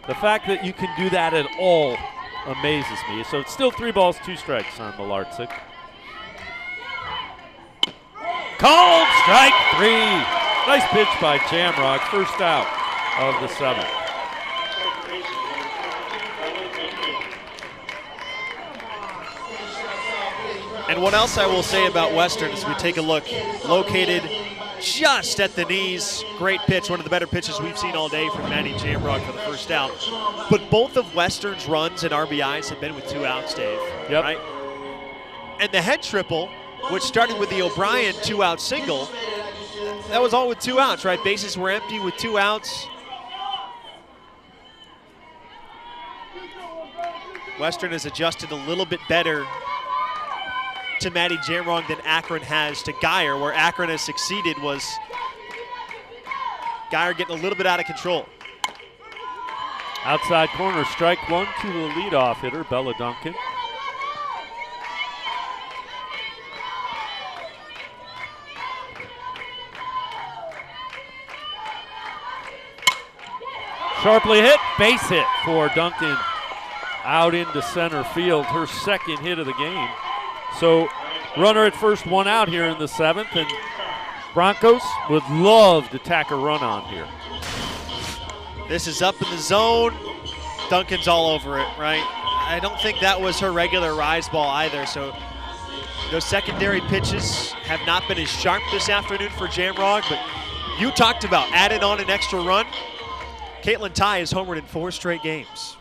the fact that you can do that at all amazes me. So it's still 3 balls, 2 strikes on Malarczyk. Called strike 3. Nice pitch by Jamrock. First out of the 7th. And what else I will say about Western as we take a look, located just at the knees. Great pitch, one of the better pitches we've seen all day from Matty Jamrock for the first out. But both of Western's runs and RBIs have been with 2 outs, Dave. Yep. Right? And the head triple, which started with the O'Brien 2-out single, that was all with 2 outs, right? Bases were empty with 2 outs. Western has adjusted a little bit better to Matty Jamrock than Akron has to Geyer. Where Akron has succeeded was Geyer getting a little bit out of control. Outside corner, strike 1 to the leadoff hitter, Bella Duncan. Sharply hit, base hit for Duncan out into center field, her 2nd hit of the game. So runner at first, 1 out here in the 7th, and Broncos would love to tack a run on here. This is up in the zone. Duncan's all over it, right? I don't think that was her regular rise ball either, so those secondary pitches have not been as sharp this afternoon for Jamrock, but you talked about adding on an extra run. Caitlin Ty has homered in 4 straight games.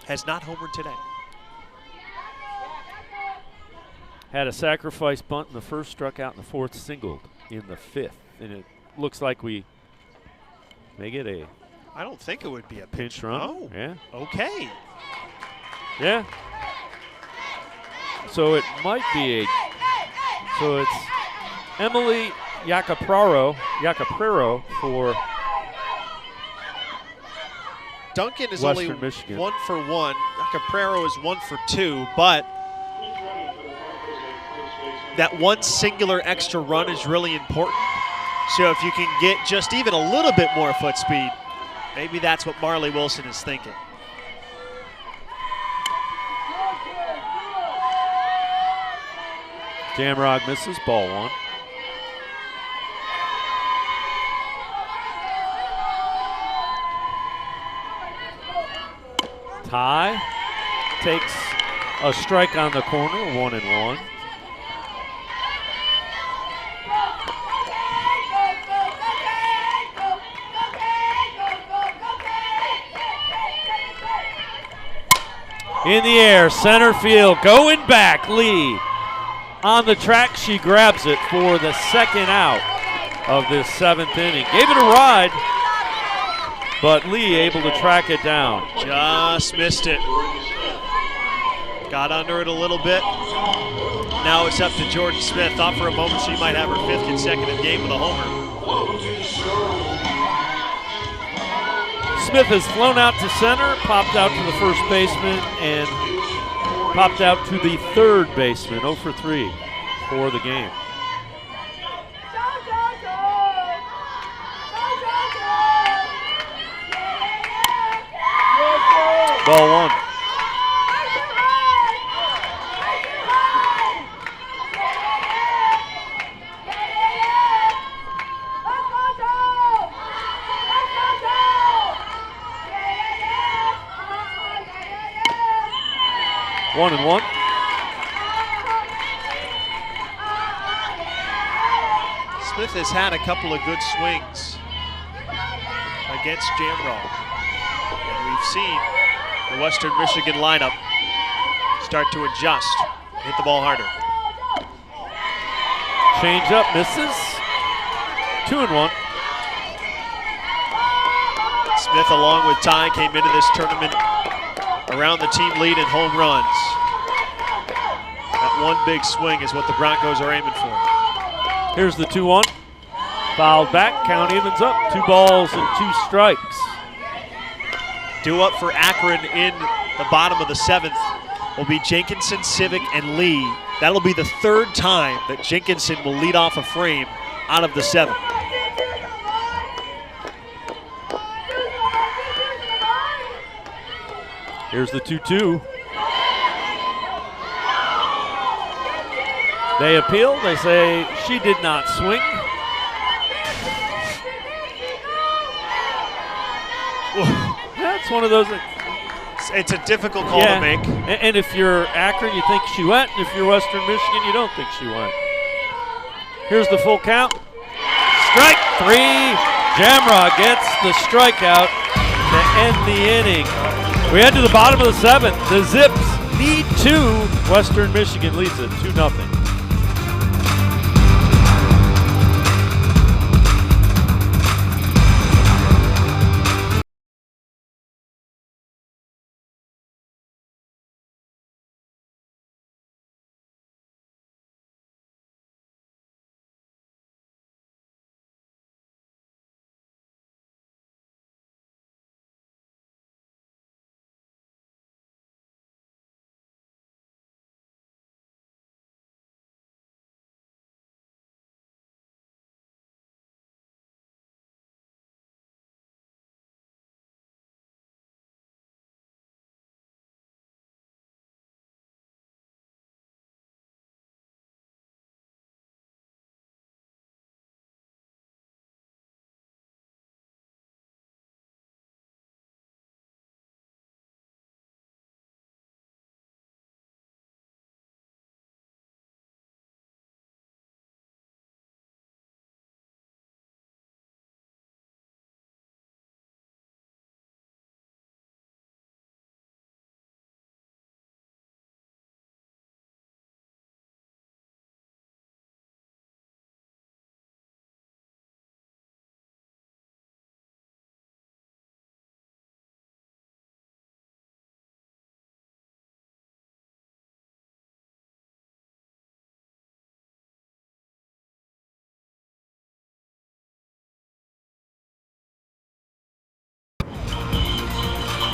Has not homered today. Had a sacrifice bunt in the 1st, struck out in the 4th, singled in the 5th. And it looks like we may get a I don't think it would be a pinch run. Oh, Yeah. okay. Yeah. So it might be so it's Emily Yacapraro for Duncan is Western only Michigan. 1 for 1. Caprero is 1 for 2, but that one singular extra run is really important. So if you can get just even a little bit more foot speed, maybe that's what Marley Wilson is thinking. Jamrock misses, ball 1. Ty takes a strike on the corner, 1-1. In the air, center field, going back, Lee. On the track, she grabs it for the 2nd out of this 7th inning. Gave it a ride, but Lee able to track it down. Just missed it. Got under it a little bit. Now it's up to Jordan Smith. Thought for a moment she might have her 5th consecutive game with a homer. Smith has flown out to center, popped out to the first baseman, and popped out to the 3rd baseman. 0 for 3 for the game. Ball 1. One and one. Smith has had a couple of good swings against Jamrock. And we've seen the Western Michigan lineup start to adjust, hit the ball harder. Change up, misses. 2-1. Smith, along with Ty, came into this tournament around the team lead in home runs. That one big swing is what the Broncos are aiming for. Here's the 2-1. Fouled back, count evens up. 2 balls and 2 strikes. Due up for Akron in the bottom of the 7th will be Jenkinson, Civic, and Lee. That'll be the 3rd time that Jenkinson will lead off a frame out of the 7th. Here's the 2-2. They appeal. They say she did not swing. That's one of those. It's a difficult call to make. And if you're Akron, you think she went. If you're Western Michigan, you don't think she went. Here's the full count. Strike 3. Jamrog gets the strikeout to end the inning. We head to the bottom of the 7th. The Zips need 2. Western Michigan leads it 2-0.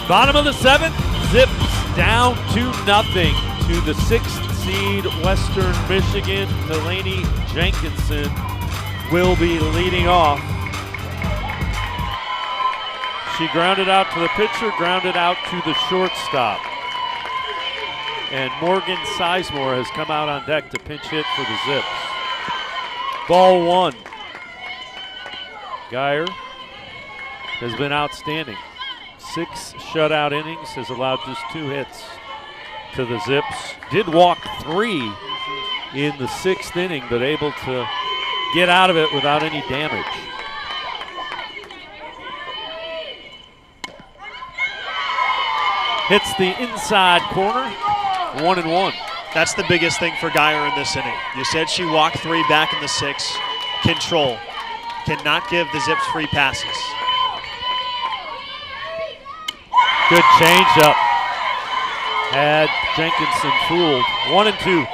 Bottom of the 7th, Zips down 2-0 to the 6th seed Western Michigan. Delaney Jenkinson will be leading off. She grounded out to the pitcher, grounded out to the shortstop. And Morgan Sizemore has come out on deck to pinch hit for the Zips. Ball 1. Geyer has been outstanding. 6 shutout innings, has allowed just 2 hits to the Zips. Did walk 3 in the 6th inning, but able to get out of it without any damage. Hits the inside corner, 1-1. That's the biggest thing for Geyer in this inning. You said she walked 3 back in the 6th. Control. Cannot give the Zips free passes. Good changeup. Had Jenkinson fooled. 1-2.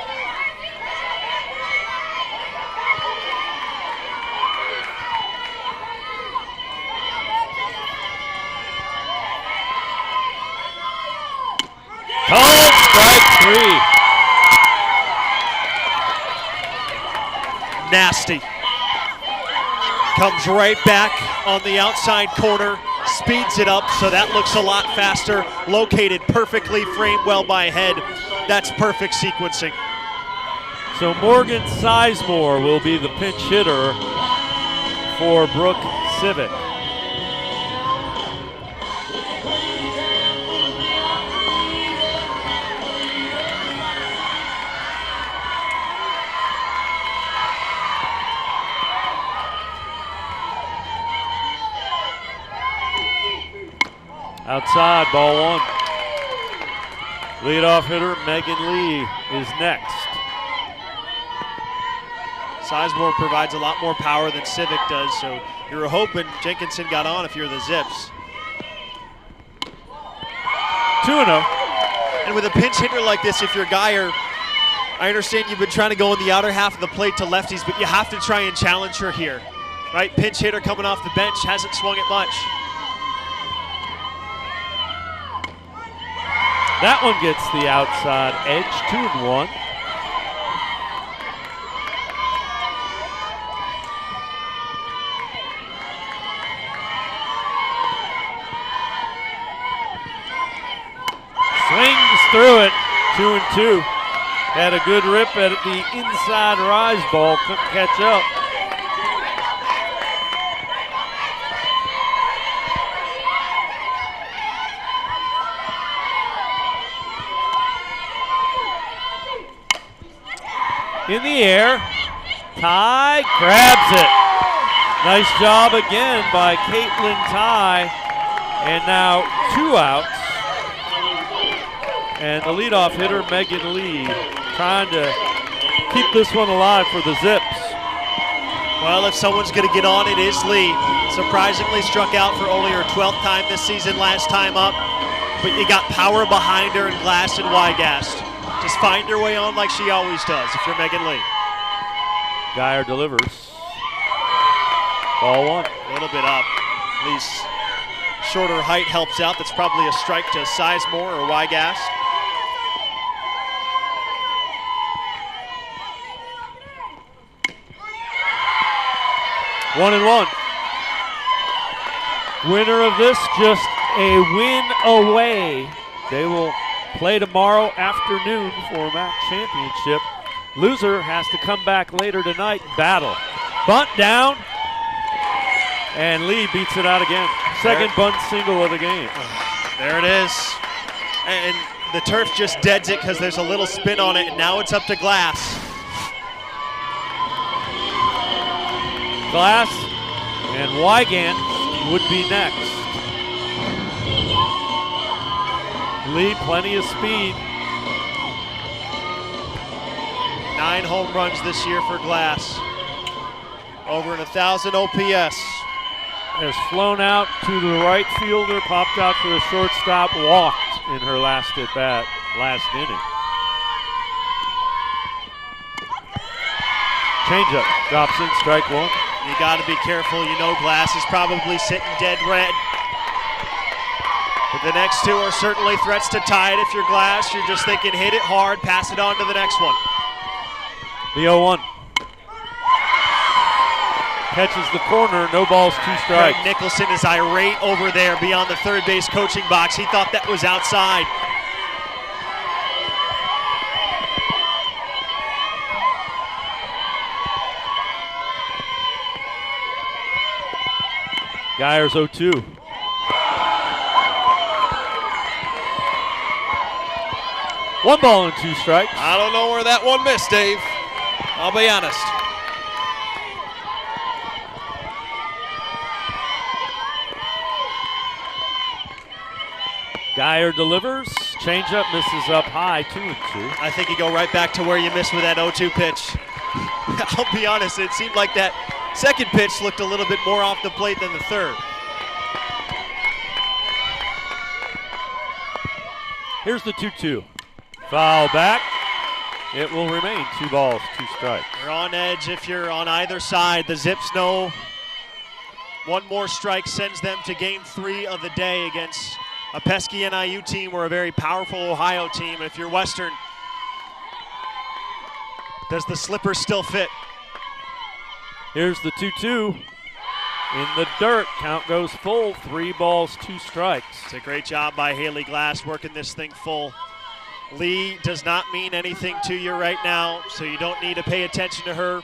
Called strike 3. Nasty. Comes right back on the outside corner. Speeds it up so that looks a lot faster. Located perfectly, framed well by head. That's perfect sequencing. So Morgan Sizemore will be the pinch hitter for Brooke Civic. Outside, ball 1. Leadoff hitter Megan Lee is next. Sizemore provides a lot more power than Civic does, so you're hoping Jenkinson got on if you're the Zips. 2-0. And with a pinch hitter like this, if you're Geyer, I understand you've been trying to go in the outer half of the plate to lefties, but you have to try and challenge her here. Right? Pinch hitter coming off the bench, hasn't swung it much. That one gets the outside edge, 2-1. Swings through it, 2-2. Had a good rip at the inside rise ball, couldn't catch up. In the air, Ty grabs it. Nice job again by Caitlin Ty, and now 2 outs. And the leadoff hitter, Megan Lee, trying to keep this one alive for the Zips. Well, if someone's going to get on, it is Lee. Surprisingly struck out for only her 12th time this season, last time up. But you got power behind her in Glass and Wygast. Just find your way on like she always does if you're Megan Lee. Geyer delivers. Ball 1. A little bit up. Lee's shorter height helps out. That's probably a strike to Sizemore or Wygast. One and one. Winner of this, just a win away. They will play tomorrow afternoon for a MAC championship. Loser has to come back later tonight and battle. Bunt down, and Lee beats it out again. Second bunt single of the game. There it is. And the turf just deads it because there's a little spin on it, and now it's up to Glass. Glass and Wygant would be next. Lee, plenty of speed. 9 home runs this year for Glass. Over 1,000 OPS. Has flown out to the right fielder, popped out for the shortstop, walked in her last at bat, last inning. Changeup, drops in, strike 1. You got to be careful. You know Glass is probably sitting dead red. But the next 2 are certainly threats to tie it. If you're Glass, you're just thinking hit it hard, pass it on to the next one. The 0-1. Catches the corner, no balls, 2 strikes. Craig Nicholson is irate over there beyond the third base coaching box. He thought that was outside. Geyer's 0-2. One ball and 2 strikes. I don't know where that one missed, Dave. I'll be honest. Geyer delivers. Changeup misses up high, 2-2. I think you go right back to where you missed with that 0-2 pitch. I'll be honest, it seemed like that second pitch looked a little bit more off the plate than the third. Here's the 2-2. Foul back. It will remain 2 balls, 2 strikes. You're on edge if you're on either side. The Zips know one more strike sends them to game 3 of the day against a pesky NIU team or a very powerful Ohio team. And if you're Western, does the slipper still fit? Here's the 2-2. In the dirt, count goes full, 3 balls, 2 strikes. It's a great job by Haley Glass working this thing full. Lee does not mean anything to you right now, so you don't need to pay attention to her.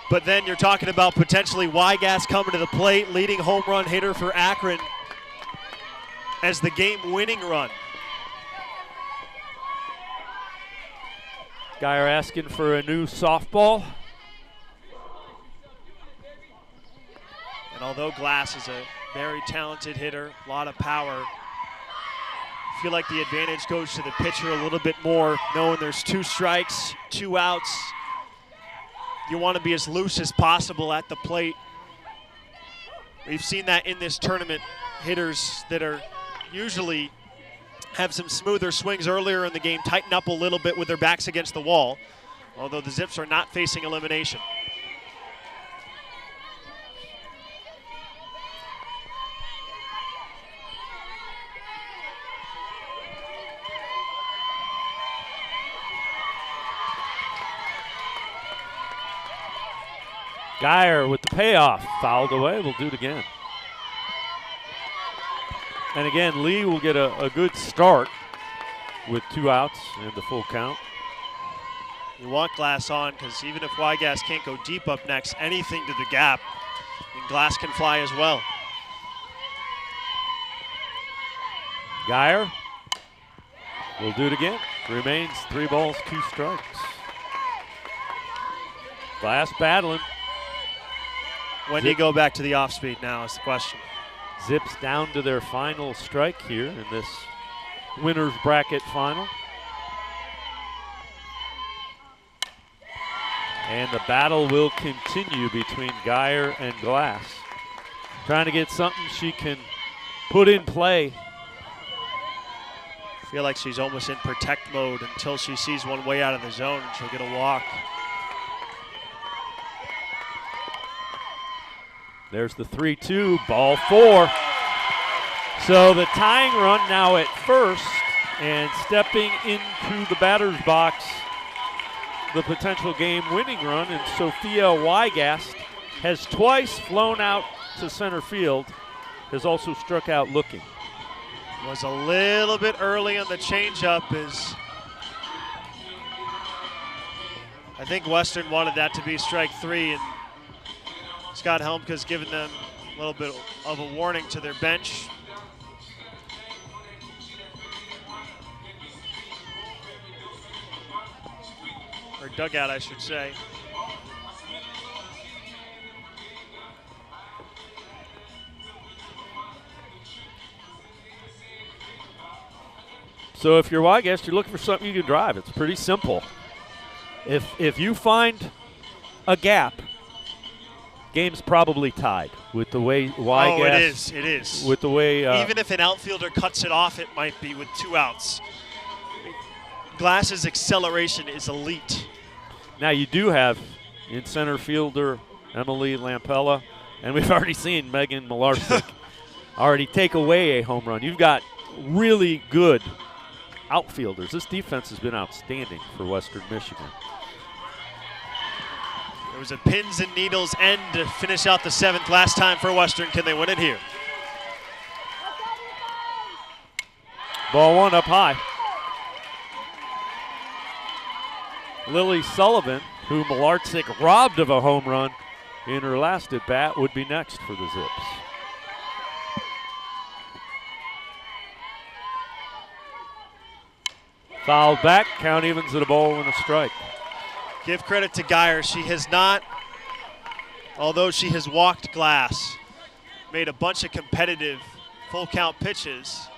But then you're talking about potentially Wygast coming to the plate, leading home run hitter for Akron as the game-winning run. Geyer asking for a new softball. And although Glass is a very talented hitter, a lot of power, I feel like the advantage goes to the pitcher a little bit more, knowing there's 2 strikes, 2 outs. You want to be as loose as possible at the plate. We've seen that in this tournament. Hitters that are usually have some smoother swings earlier in the game, tighten up a little bit with their backs against the wall, although the Zips are not facing elimination. Geyer with the payoff, fouled away, we'll do it again. And again, Lee will get a good start with 2 outs and the full count. You want Glass on because even if Wygas can't go deep up next, anything to the gap, and Glass can fly as well. Geyer will do it again. Remains 3 balls, 2 strikes. Glass battling. When do you go back to the off speed now is the question. Zips down to their final strike here in this winner's bracket final. And the battle will continue between Geyer and Glass. Trying to get something she can put in play. I feel like she's almost in protect mode until she sees one way out of the zone and she'll get a walk. There's the 3-2, ball 4. So the tying run now at first, and stepping into the batter's box, the potential game-winning run, and Sophia Wygast has twice flown out to center field, has also struck out looking. Was a little bit early on the changeup as I think Western wanted that to be strike 3, and Scott Helmka's given them a little bit of a warning to their bench. Or dugout, I should say. So if you're Wygast, you're looking for something you can drive. It's pretty simple. If you find a gap, game's probably tied with the way Wygast. Oh, it is. With the way even if an outfielder cuts it off, it might be with 2 outs. Glass's acceleration is elite. Now you do have in center fielder Emily Lampella, and we've already seen Megan Malarczyk already take away a home run. You've got really good outfielders. This defense has been outstanding for Western Michigan. There was a pins and needles end to finish out the 7th last time for Western. Can they win it here? Ball 1 up high. Lily Sullivan, who Malarczyk robbed of a home run in her last at bat, would be next for the Zips. Fouled back, count evens at a ball and a strike. Give credit to Geyer. She has not, although she has walked Glass, made a bunch of competitive full count pitches.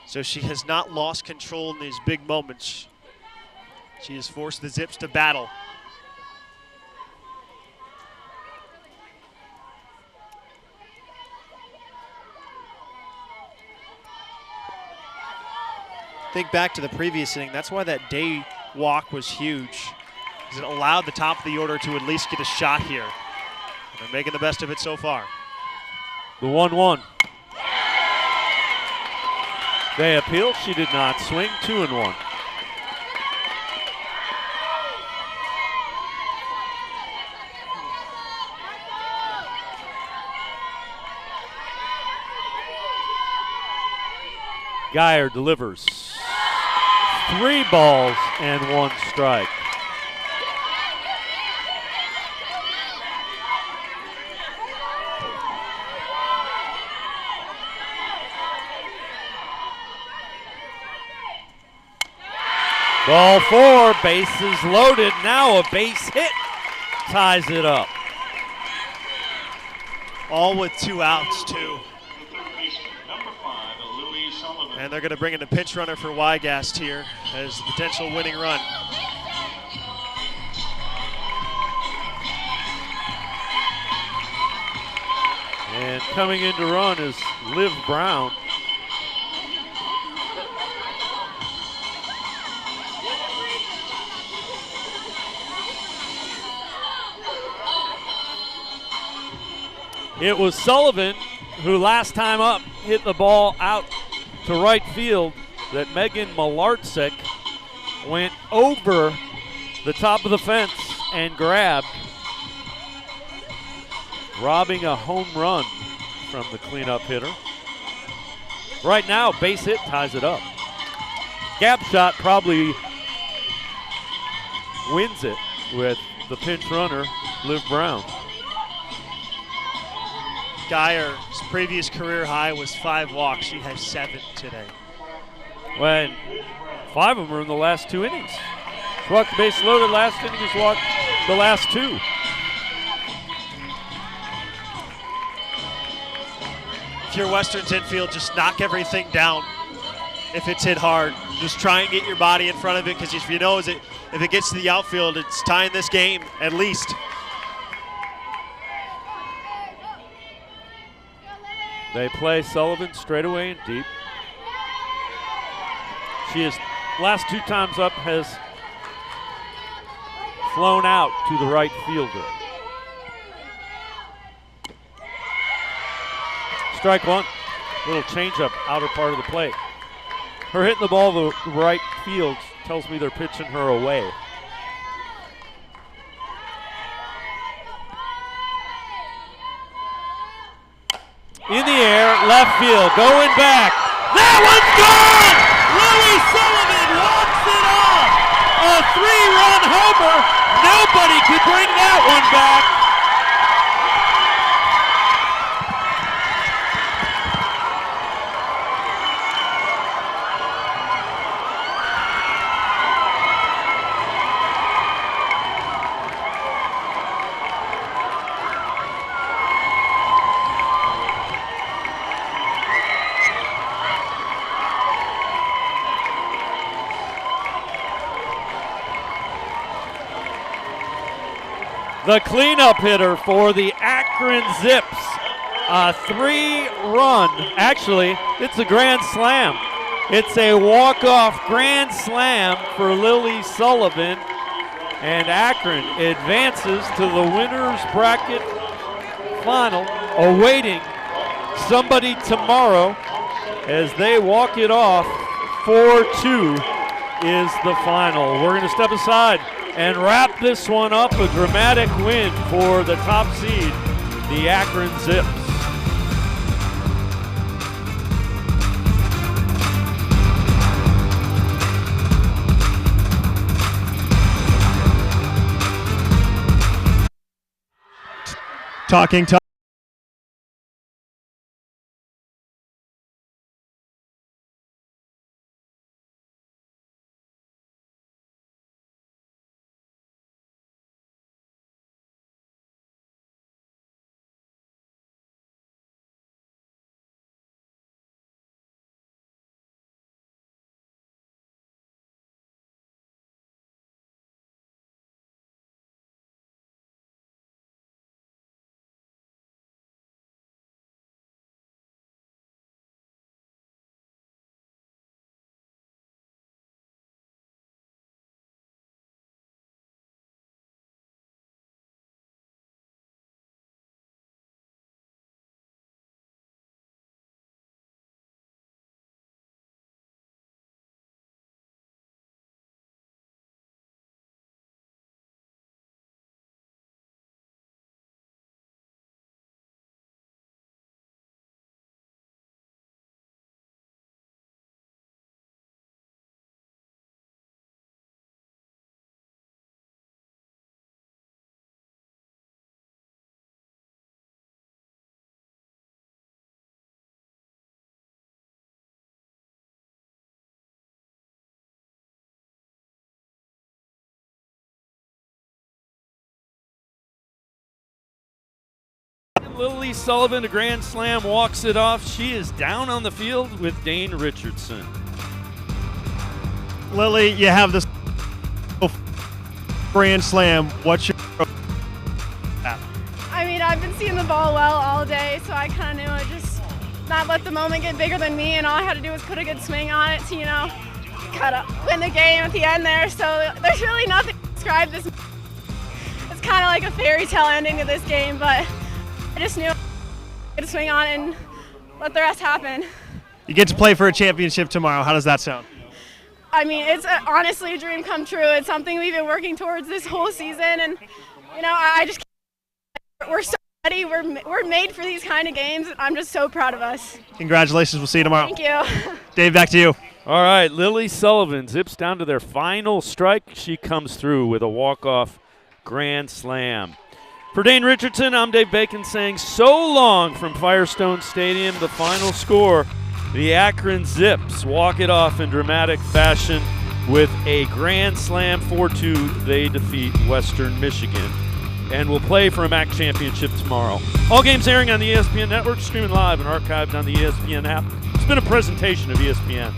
So she has not lost control in these big moments. She has forced the Zips to battle. Think back to the previous inning. That's why that day walk was huge, because it allowed the top of the order to at least get a shot here. And they're making the best of it so far. The 1-1. They appeal. She did not swing. 2-1. Geyer delivers. 3 balls and 1 strike. Ball 4, bases loaded. Now a base hit ties it up. All with 2 outs, too. And they're going to bring in a pinch runner for Wygast here as the potential winning run. And coming in to run is Liv Brown. It was Sullivan who last time up hit the ball out to right field that Megan Malarczyk went over the top of the fence and grabbed, robbing a home run from the cleanup hitter. Right now, base hit ties it up. Gap shot probably wins it with the pinch runner, Liv Brown. Geyer's previous career high was 5 walks. She has 7 today. When 5 of them were in the last 2 innings. She walked the base loaded last inning, has walked the last 2. If you're Western's infield, just knock everything down if it's hit hard. Just try and get your body in front of it, because if you know if it gets to the outfield, it's tying this game at least. They play Sullivan straight away and deep. She has, last 2 times up, has flown out to the right fielder. Strike 1, little changeup, outer part of the plate. Her hitting the ball to the right field tells me they're pitching her away. In the air, left field, going back. That one's gone! Lily Sullivan walks it off. A 3-run homer. Nobody could bring that one back. The cleanup hitter for the Akron Zips. A 3-run, actually, it's a grand slam. It's a walk-off grand slam for Lily Sullivan, and Akron advances to the winner's bracket final, awaiting somebody tomorrow as they walk it off. 4-2 is the final. We're going to step aside and wrap this one up. A dramatic win for the top seed, the Akron Zips. Talking to Lily Sullivan, a grand slam, walks it off. She is down on the field with Dane Richardson. Lily, you have this grand slam. What's your... I mean, I've been seeing the ball well all day, so I kind of knew I just not let the moment get bigger than me, and all I had to do was put a good swing on it to, you know, kind of win the game at the end there. So there's really nothing to describe this. It's kind of like a fairy tale ending to this game, but I just knew I had to swing on it and let the rest happen. You get to play for a championship tomorrow. How does that sound? I mean, it's honestly a dream come true. It's something we've been working towards this whole season, and you know, I just can't. We're so ready. We're made for these kind of games. I'm just so proud of us. Congratulations. We'll see you tomorrow. Thank you. Dave, back to you. All right, Lily Sullivan zips down to their final strike. She comes through with a walk-off grand slam. For Dane Richardson, I'm Dave Bacon saying so long from Firestone Stadium. The final score, the Akron Zips walk it off in dramatic fashion with a grand slam 4-2. They defeat Western Michigan and will play for a MAC championship tomorrow. All games airing on the ESPN Network, streaming live and archived on the ESPN app. It's been a presentation of ESPN.